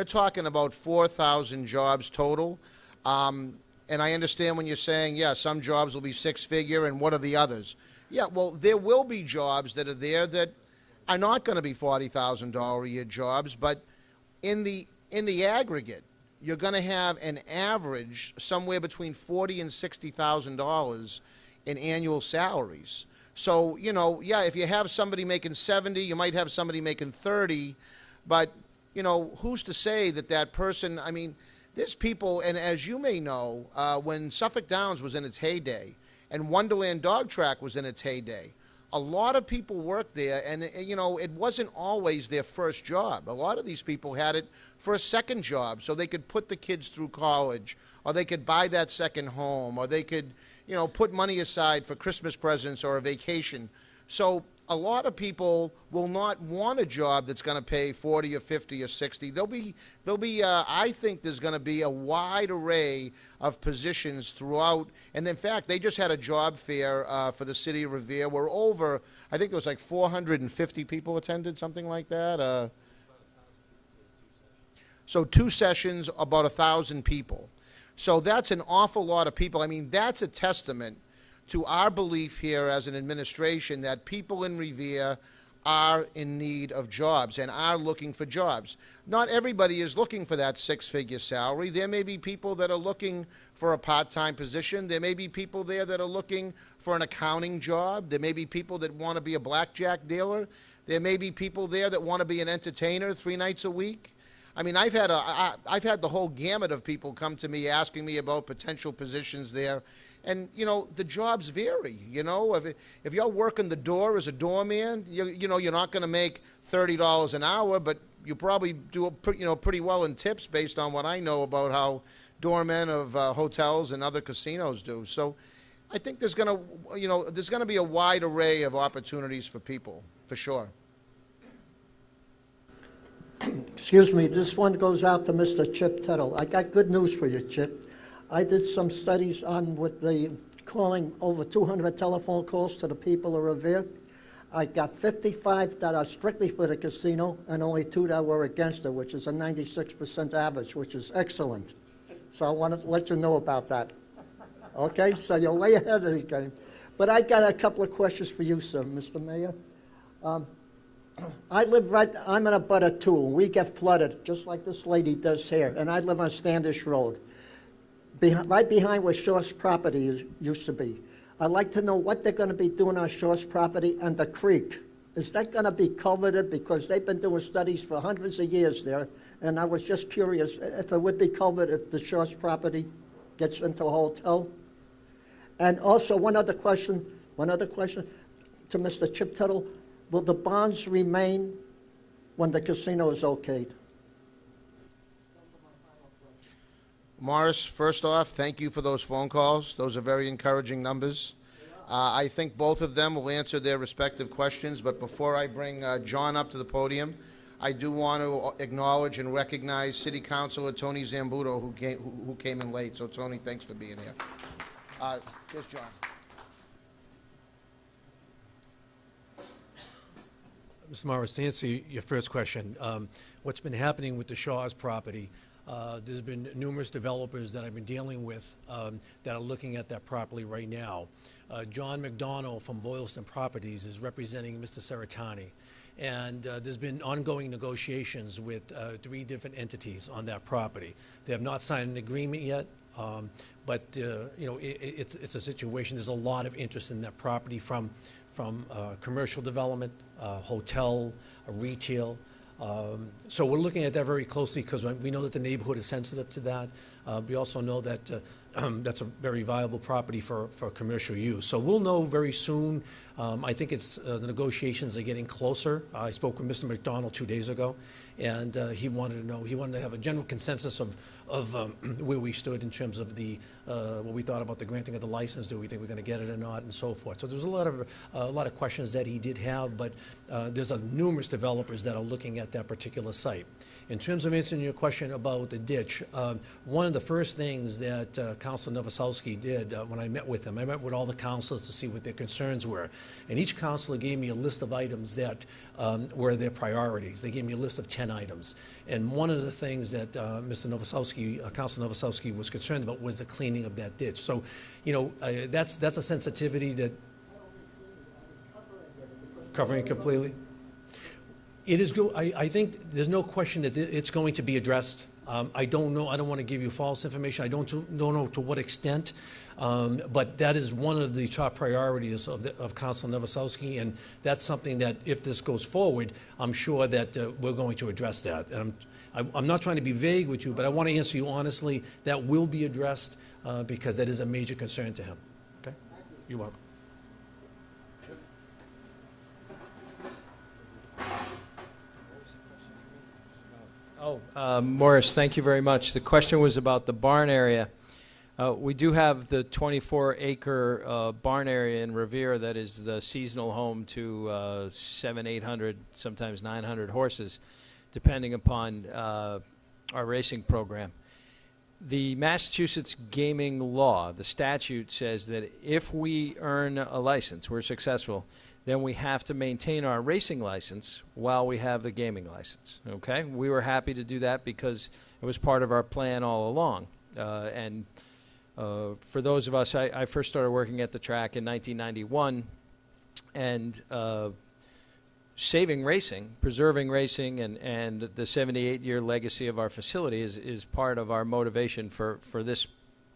talking about 4,000 jobs total. And I understand when you're saying, yeah, some jobs will be six-figure, and what are the others? Yeah, well, there will be jobs that are there that are not going to be $40,000 a year jobs, but in the aggregate, you're going to have an average somewhere between $40,000 and $60,000 in annual salaries. So, you know, yeah, if you have somebody making 70, you might have somebody making 30, but, you know, who's to say that that person, I mean, there's people, and as you may know, when Suffolk Downs was in its heyday and Wonderland Dog Track was in its heyday, a lot of people worked there, and, you know, it wasn't always their first job. A lot of these people had it for a second job so they could put the kids through college, or they could buy that second home, or they could, you know, put money aside for Christmas presents or a vacation. So a lot of people will not want a job that's going to pay 40 or 50 or 60. There'll be. I think there's going to be a wide array of positions throughout. And in fact, they just had a job fair for the city of Revere where over, I think there was like 450 people attended, something like that. So 2 sessions, about 1,000 people. So that's an awful lot of people. I mean, that's a testament to our belief here as an administration that people in Revere are in need of jobs and are looking for jobs. Not everybody is looking for that six-figure salary. There may be people that are looking for a part-time position. There may be people there that are looking for an accounting job. There may be people that want to be a blackjack dealer. There may be people there that want to be an entertainer 3 nights a week. I mean, I've had the whole gamut of people come to me asking me about potential positions there. And, you know, the jobs vary, you know. If you're working the door as a doorman, you know, you're not going to make $30 an hour, but you probably do, pretty well in tips based on what I know about how doormen of hotels and other casinos do. So I think there's going to be a wide array of opportunities for people, for sure. Excuse me, this one goes out to Mr. Chip Tuttle. I got good news for you, Chip. I did some studies on with the calling over 200 telephone calls to the people of Revere. I got 55 that are strictly for the casino and only 2 that were against it, which is a 96% average, which is excellent. So I want to let you know about that. Okay, so you're way ahead of the game. But I got a couple of questions for you, sir, Mr. Mayor. I'm in a butter too. We get flooded, just like this lady does here, and I live on Standish Road, right behind where Shaw's property used to be. I'd like to know what they're going to be doing on Shaw's property and the creek. Is that going to be culverted? Because they've been doing studies for hundreds of years there, and I was just curious if it would be culverted if the Shaw's property gets into a hotel. And also one other question to Mr. Chip Tuttle. Will the bonds remain when the casino is okayed? Morris, first off, thank you for those phone calls. Those are very encouraging numbers. I think both of them will answer their respective questions, but before I bring John up to the podium, I do want to acknowledge and recognize City Councilor Tony Zambuto, who came in late. So, Tony, thanks for being here. Here's John. Mr. Morris, to answer your first question, what's been happening with the Shaw's property, there's been numerous developers that I've been dealing with that are looking at that property right now. John McDonald from Boylston Properties is representing Mr. Seratani. And there's been ongoing negotiations with 3 different entities on that property. They have not signed an agreement yet, but it's a situation. There's a lot of interest in that property from commercial development, hotel, retail. So we're looking at that very closely because we know that the neighborhood is sensitive to that. We also know that that's a very viable property for commercial use. So we'll know very soon. I think the negotiations are getting closer. I spoke with Mr. McDonald 2 days ago, and he wanted to have a general consensus of where we stood in terms of what we thought about the granting of the license. Do we think we're going to get it or not, and so forth. So there's a lot of questions that he did have, but there's numerous developers that are looking at that particular site. In terms of answering your question about the ditch, one of the first things that Councilor Novoselsky did when I met with him, I met with all the councilors to see what their concerns were. And each councilor gave me a list of items that were their priorities. They gave me a list of 10 items. And one of the things that Councilor Novoselsky was concerned about was the cleaning of that ditch. So, that's a sensitivity that covering completely. It is good. I think there's no question that it's going to be addressed. I don't know. I don't want to give you false information. I don't know to what extent, but that is one of the top priorities of Councilor Novoselsky, and that's something that if this goes forward, I'm sure that we're going to address that. And I'm not trying to be vague with you, but I want to answer you honestly. That will be addressed because that is a major concern to him. Okay? You're welcome. Morris, thank you very much. The question was about the barn area. We do have the 24-acre barn area in Revere that is the seasonal home to 700, 800, sometimes 900 horses, depending upon our racing program. The Massachusetts gaming law, the statute says that if we earn a license, we're successful, then we have to maintain our racing license while we have the gaming license. Okay? We were happy to do that because it was part of our plan all along. For those of us, I first started working at the track in 1991, and saving racing, preserving racing, and the 78-year legacy of our facility is part of our motivation for this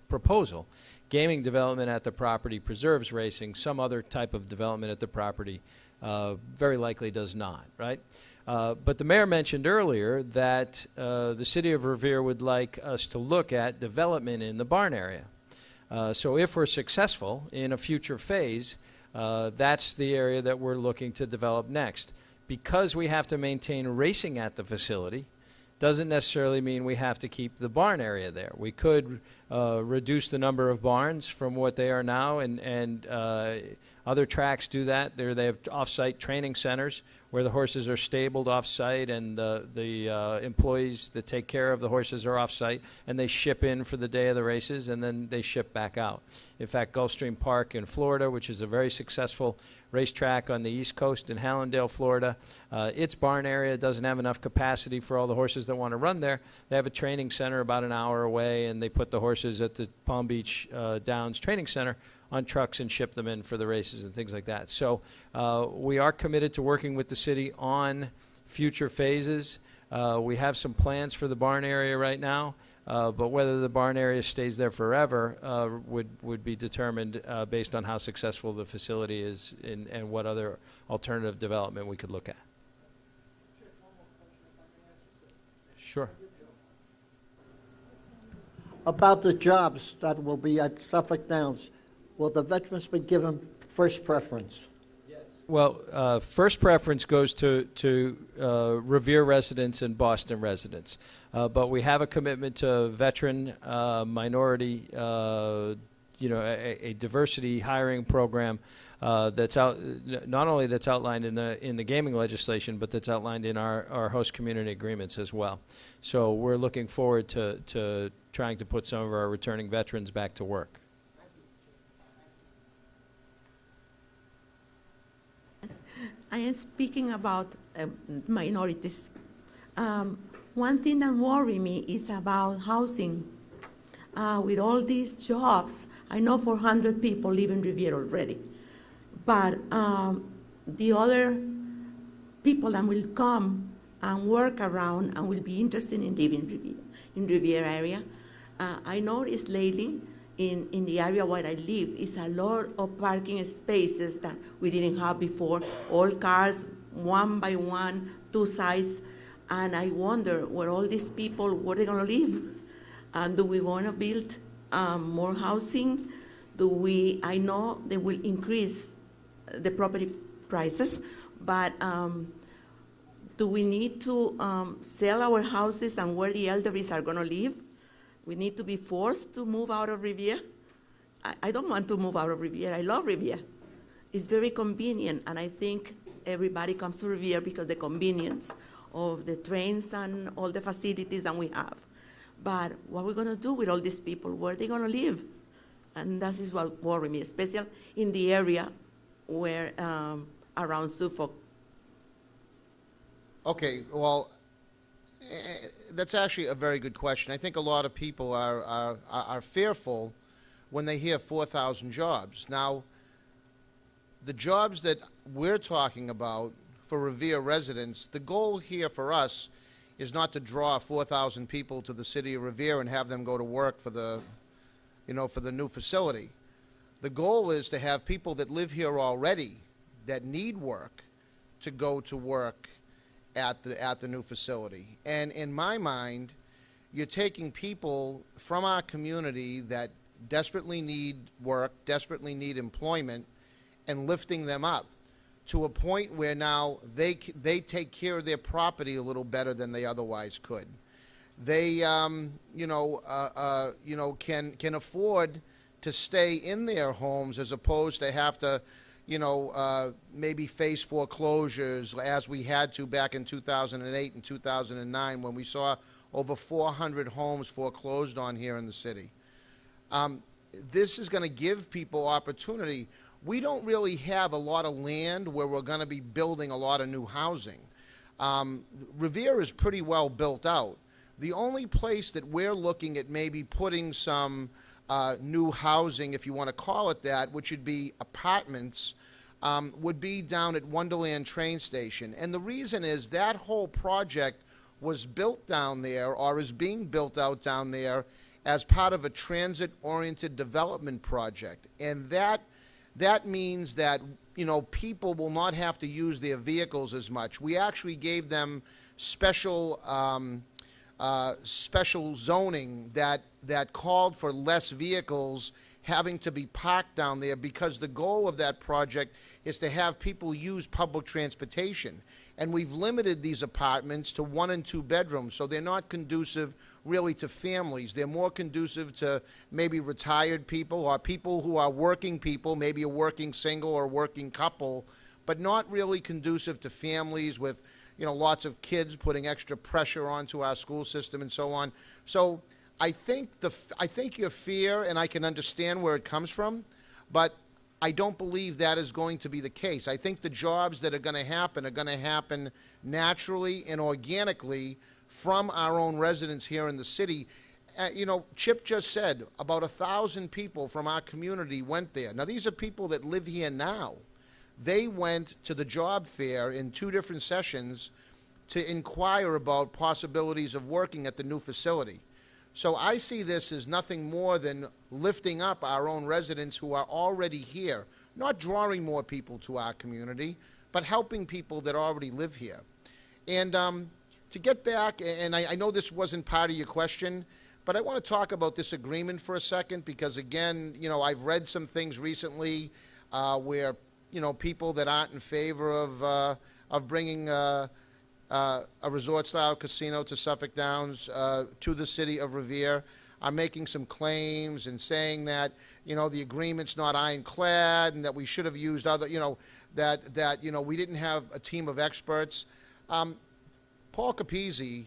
proposal. Gaming development at the property preserves racing. Some other type of development at the property very likely does not, right? But the mayor mentioned earlier that the city of Revere would like us to look at development in the barn area. So if we're successful in a future phase, that's the area that we're looking to develop next. Because we have to maintain racing at the facility, doesn't necessarily mean we have to keep the barn area there. We could reduce the number of barns from what they are now, and other tracks do that. They have off-site training centers where the horses are stabled off-site, and the employees that take care of the horses are off-site, and they ship in for the day of the races, and then they ship back out. In fact, Gulfstream Park in Florida, which is a very successful racetrack on the East Coast in Hallandale, Florida, its barn area doesn't have enough capacity for all the horses that want to run there. They have a training center about an hour away, and they put the horses at the Palm Beach Downs Training Center on trucks and ship them in for the races and things like that. So we are committed to working with the city on future phases. We have some plans for the barn area right now, but whether the barn area stays there forever would be determined based on how successful the facility is and what other alternative development we could look at. Sure. About the jobs that will be at Suffolk Downs, will the veterans be given first preference? Well, first preference goes to Revere residents and Boston residents, but we have a commitment to veteran, minority, a diversity hiring program that's out. Not only that's outlined in the gaming legislation, but that's outlined in our host community agreements as well. So we're looking forward to trying to put some of our returning veterans back to work. I am speaking about minorities. One thing that worries me is about housing. With all these jobs, I know 400 people live in Revere already, but the other people that will come and work around and will be interested in living in Revere area, I noticed lately in the area where I live is a lot of parking spaces that we didn't have before, all cars, one by one, two sides, and I wonder where all these people, where they're gonna live? Do we wanna build more housing? I know they will increase the property prices, but do we need to sell our houses and where the elderly are gonna live? We need to be forced to move out of Revere. I don't want to move out of Revere. I love Revere. It's very convenient, and I think everybody comes to Revere because the convenience of the trains and all the facilities that we have. But what are we going to do with all these people? Where are they going to live? And that is what worries me, especially in the area where around Suffolk. Okay, well, that's actually a very good question. I think a lot of people are fearful when they hear 4,000 jobs. Now, the jobs that we're talking about for Revere residents, the goal here for us is not to draw 4,000 people to the city of Revere and have them go to work for the new facility. The goal is to have people that live here already that need work to go to work at the new facility. And in my mind, you're taking people from our community that desperately need work, desperately need employment, and lifting them up to a point where now they take care of their property a little better than they otherwise could. They can afford to stay in their homes as opposed to have to maybe face foreclosures as we had to back in 2008 and 2009 when we saw over 400 homes foreclosed on here in the city. This is going to give people opportunity. We don't really have a lot of land where we're going to be building a lot of new housing. Revere is pretty well built out. The only place that we're looking at maybe putting some new housing, if you want to call it that, which would be apartments, would be down at Wonderland train station. And the reason is that whole project was built down there or is being built out down there as part of a transit-oriented development project. And that means that people will not have to use their vehicles as much. We actually gave them special zoning that called for less vehicles having to be parked down there, because the goal of that project is to have people use public transportation. And we've limited these apartments to 1 and 2 bedrooms, so they're not conducive really to families. They're more conducive to maybe retired people or people who are working people, maybe a working single or working couple, but not really conducive to families with, lots of kids putting extra pressure onto our school system and so on. So I think your fear, and I can understand where it comes from, but I don't believe that is going to be the case. I think the jobs that are going to happen naturally and organically from our own residents here in the city. Chip just said about 1,000 people from our community went there. Now, these are people that live here now. They went to the job fair in 2 different sessions to inquire about possibilities of working at the new facility. So I see this as nothing more than lifting up our own residents who are already here, not drawing more people to our community, but helping people that already live here. And to get back, and I know this wasn't part of your question, but I want to talk about this agreement for a second, because again, I've read some things recently where, people that aren't in favor of bringing a resort-style casino to Suffolk Downs, to the city of Revere, are making some claims and saying that, the agreement's not ironclad and that we should have used other, that we didn't have a team of experts. Paul Capizzi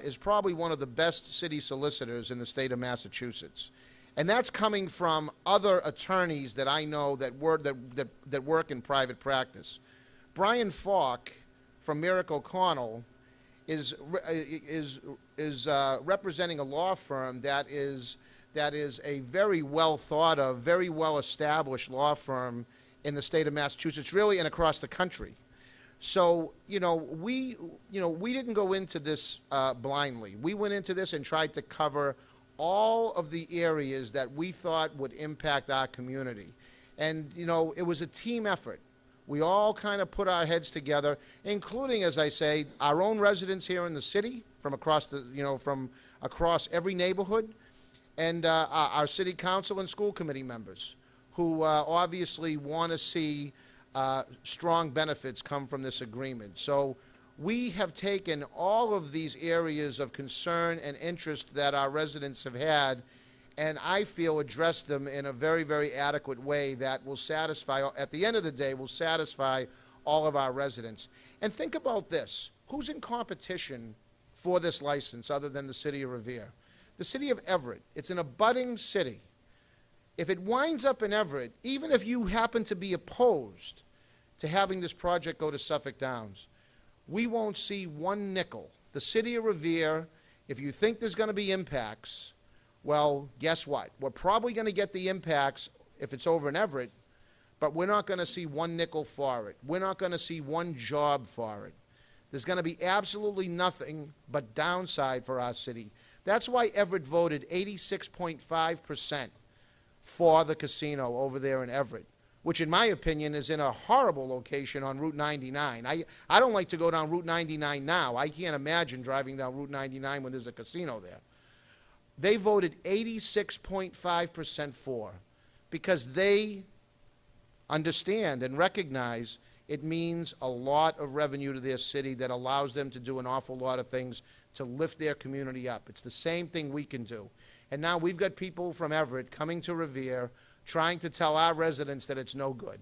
is probably one of the best city solicitors in the state of Massachusetts. And that's coming from other attorneys that I know that work in private practice. Brian Falk from Merrick O'Connell is representing a law firm that is a very well thought of, very well established law firm in the state of Massachusetts, really, and across the country. So, we didn't go into this blindly. We went into this and tried to cover all of the areas that we thought would impact our community. And, it was a team effort. We all kind of put our heads together, including, as I say, our own residents here in the city from across from across every neighborhood, and our city council and school committee members who obviously want to see strong benefits come from this agreement. So we have taken all of these areas of concern and interest that our residents have had, and I feel addressed them in a very, very adequate way that will satisfy, at the end of the day, will satisfy all of our residents. And think about this. Who's in competition for this license other than the city of Revere? The city of Everett. It's an abutting city. If it winds up in Everett, even if you happen to be opposed to having this project go to Suffolk Downs, we won't see one nickel. The city of Revere, if you think there's going to be impacts, well, guess what? We're probably going to get the impacts if it's over in Everett, but we're not going to see one nickel for it. We're not going to see one job for it. There's going to be absolutely nothing but downside for our city. That's why Everett voted 86.5% for the casino over there in Everett, which in my opinion is in a horrible location on Route 99. I don't like to go down Route 99 now. I can't imagine driving down Route 99 when there's a casino there. They voted 86.5% for, because they understand and recognize it means a lot of revenue to their city that allows them to do an awful lot of things to lift their community up. It's the same thing we can do. And now we've got people from Everett coming to Revere trying to tell our residents that it's no good.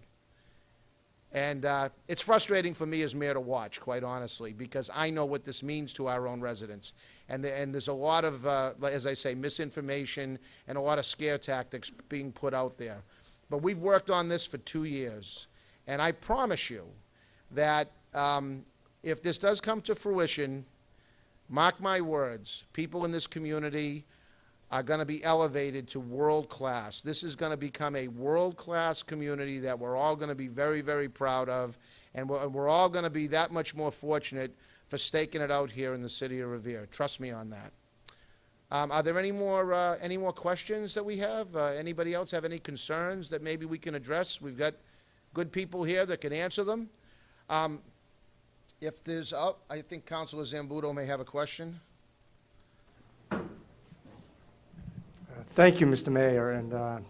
And it's frustrating for me as mayor to watch, quite honestly, because I know what this means to our own residents. And there's a lot of, as I say, misinformation and a lot of scare tactics being put out there. But we've worked on this for 2 years. And I promise you that if this does come to fruition, mark my words, people in this community are going to be elevated to world class. This is going to become a world-class community that we're all going to be very, very proud of, and we're all going to be that much more fortunate for staking it out here in the city of Revere. Trust me on that. Are there any more questions that we have? Anybody else have any concerns that maybe we can address? We've got good people here that can answer them. If there's, I think Councilor Zambuto may have a question. Thank you, Mr. Mayor, and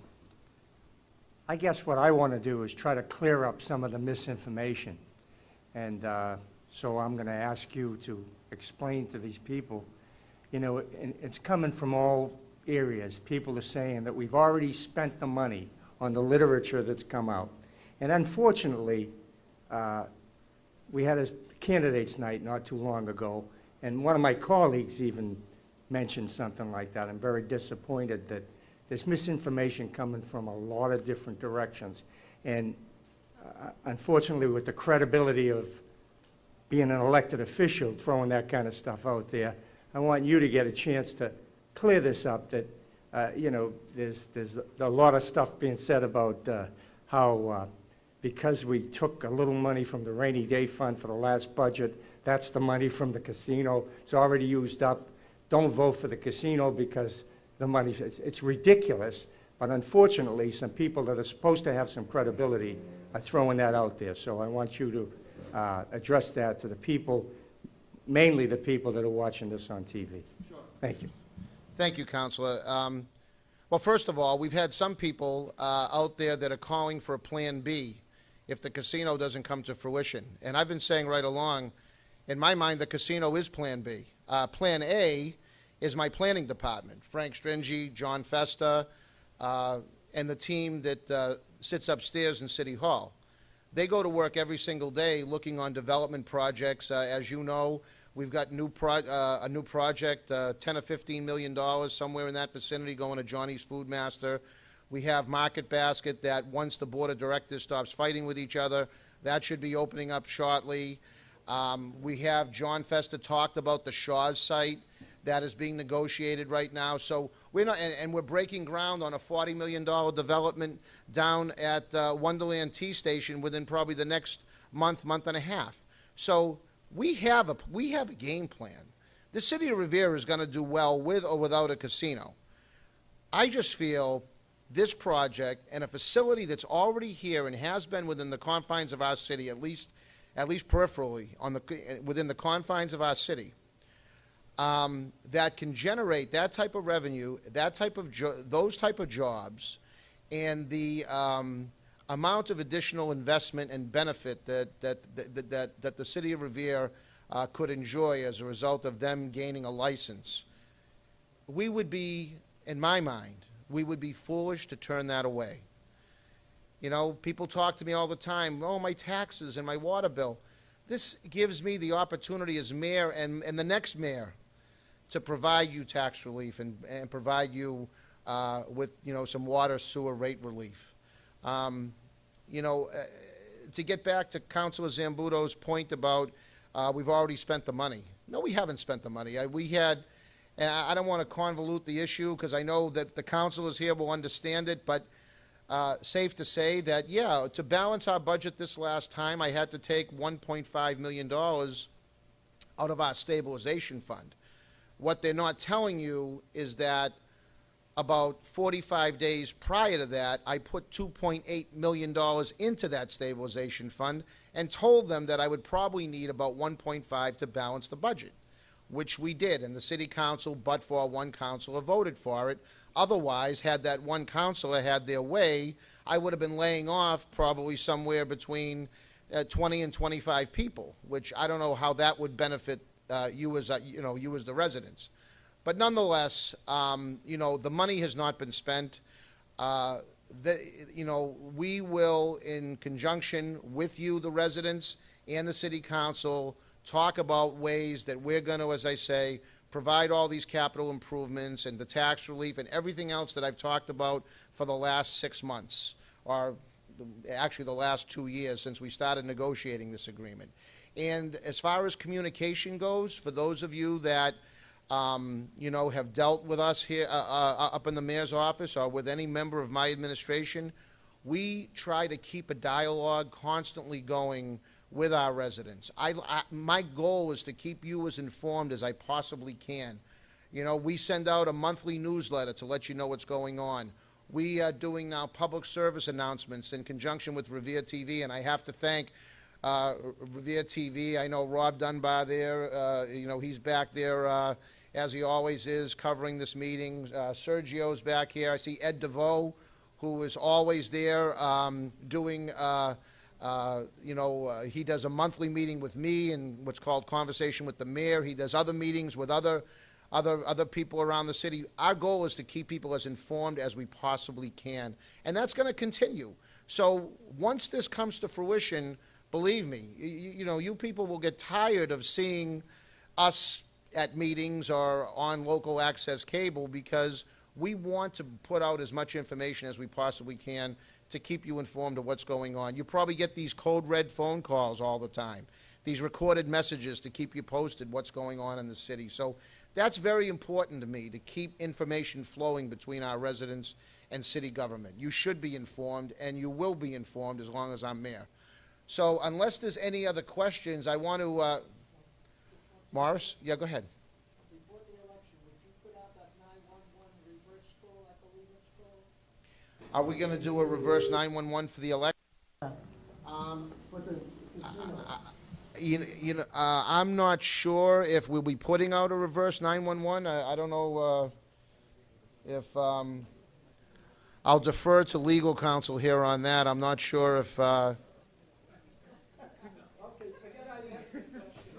I guess what I want to do is try to clear up some of the misinformation. And so I'm going to ask you to explain to these people, you know, and it's coming from all areas. People are saying that we've already spent the money on the literature that's come out. And unfortunately, we had a candidates night not too long ago, and one of my colleagues even mentioned something like that. I'm very disappointed that there's misinformation coming from a lot of different directions. And unfortunately, with the credibility of being an elected official, throwing that kind of stuff out there, I want you to get a chance to clear this up, that, you know, there's a lot of stuff being said about how because we took a little money from the rainy day fund for the last budget, that's the money from the casino, it's already used up. Don't vote for the casino because the money, it's ridiculous, but unfortunately, some people that are supposed to have some credibility are throwing that out there. So I want you to address that to the people, mainly the people that are watching this on TV. Sure. Thank you. Thank you, Councilor. Well, first of all, we've had some people out there that are calling for a Plan B if the casino doesn't come to fruition. And I've been saying right along, in my mind, the casino is Plan B. Plan A is my planning department, Frank Stringy, John Festa, and the team that sits upstairs in City Hall. They go to work every single day looking on development projects. As you know, we've got a new project, $10 or $15 million, somewhere in that vicinity, going to Johnny's Food Master. We have Market Basket that once the board of directors stops fighting with each other, that should be opening up shortly. We have John Festa talked about the Shaw's site that is being negotiated right now. So we're not, and we're breaking ground on a $40 million development down at Wonderland Tea Station within probably the next month and a half. So we have a game plan. The city of Revere is going to do well with or without a casino. I just feel this project and a facility that's already here and has been within the confines of our city, at least peripherally, within the confines of our city, that can generate that type of revenue, those type of jobs, and the amount of additional investment and benefit that the city of Revere could enjoy as a result of them gaining a license. We would be, in my mind, we would be foolish to turn that away. You know, people talk to me all the time, oh, my taxes and my water bill. This gives me the opportunity as mayor and the next mayor to provide you tax relief and provide you with, you know, some water sewer rate relief. You know, to get back to Councilor Zambuto's point about we've already spent the money. No, we haven't spent the money. I don't want to convolute the issue because I know that the councilors here will understand it, but safe to say that, yeah, to balance our budget this last time, I had to take $1.5 million out of our stabilization fund. What they're not telling you is that about 45 days prior to that, I put $2.8 million into that stabilization fund and told them that I would probably need about 1.5 to balance the budget, which we did, and the city council, but for one councilor, voted for it. Otherwise, had that one councilor had their way, I would have been laying off probably somewhere between 20 and 25 people, which I don't know how that would benefit you as you as the residents. But nonetheless, you know, the money has not been spent. You know, we will, in conjunction with you, the residents, and the city council, talk about ways that we're going to, as I say, provide all these capital improvements and the tax relief and everything else that I've talked about for the last 6 months, or actually the last 2 years since we started negotiating this agreement. And as far as communication goes, for those of you that you know, have dealt with us here up in the mayor's office or with any member of my administration, we try to keep a dialogue constantly going with our residents. My goal is to keep you as informed as I possibly can. You know, we send out a monthly newsletter to let you know what's going on. We are doing now public service announcements in conjunction with Revere TV, and I have to thank Revere TV. I know Rob Dunbar there, you know, he's back there as he always is, covering this meeting. Sergio's back here. I see Ed DeVoe, who is always there doing, he does a monthly meeting with me and what's called Conversation with the Mayor. He does other meetings with other people around the city. Our goal is to keep people as informed as we possibly can, and that's going to continue. So once this comes to fruition, believe me, you people will get tired of seeing us at meetings or on local access cable, because we want to put out as much information as we possibly can to keep you informed of what's going on. You probably get these code red phone calls all the time, these recorded messages to keep you posted what's going on in the city. So that's very important to me, to keep information flowing between our residents and city government. You should be informed, and you will be informed as long as I'm mayor. So unless there's any other questions, I want to, Morris? Yeah, go ahead. Before the election, would you put out that 911 reverse call, I believe it's called? Are we going to do a reverse 911 for the election? For the casino. I'm not sure if we'll be putting out a reverse 911. I don't know if I'll defer to legal counsel here on that. I'm not sure if. Okay, forget I asked the question.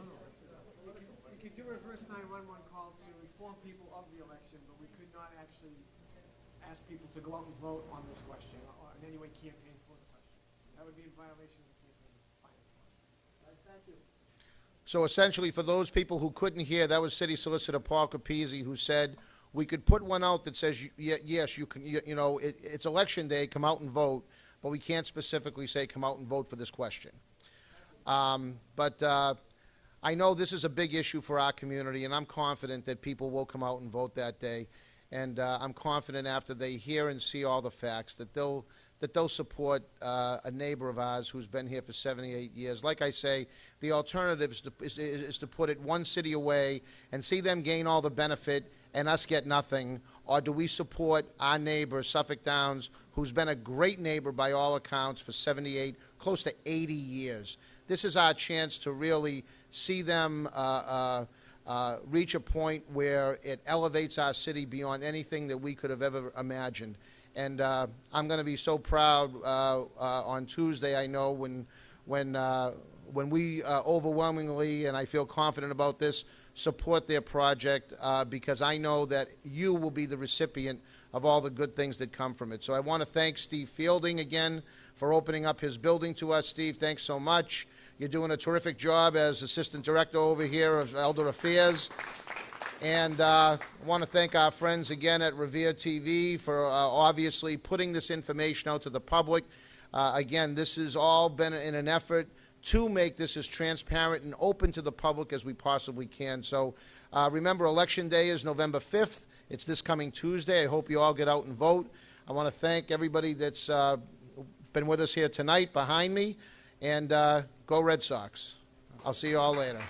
We could do a reverse 911 call to inform people of the election, but we could not actually ask people to go out and vote on this question or in any way campaign for the question. That would be in violation of the campaign finance law. Thank you. So essentially, for those people who couldn't hear, that was City Solicitor Paul Capizzi, who said we could put one out that says, yes, you can, it's election day, come out and vote, but we can't specifically say come out and vote for this question. But I know this is a big issue for our community, and I'm confident that people will come out and vote that day. And I'm confident after they hear and see all the facts that they'll support a neighbor of ours who's been here for 78 years. Like I say, the alternative is to put it one city away and see them gain all the benefit and us get nothing. Or do we support our neighbor, Suffolk Downs, who's been a great neighbor by all accounts for 78, close to 80 years? This is our chance to really see them reach a point where it elevates our city beyond anything that we could have ever imagined. And I'm going to be so proud on Tuesday, I know, when we overwhelmingly, and I feel confident about this, support their project, because I know that you will be the recipient of all the good things that come from it. So I want to thank Steve Fielding again for opening up his building to us. Steve, thanks so much. You're doing a terrific job as Assistant Director over here of Elder Affairs. And I want to thank our friends again at Revere TV for obviously putting this information out to the public. Again, this has all been in an effort to make this as transparent and open to the public as we possibly can. So remember, Election Day is November 5th. It's this coming Tuesday. I hope you all get out and vote. I want to thank everybody that's been with us here tonight behind me. And go Red Sox. I'll see you all later.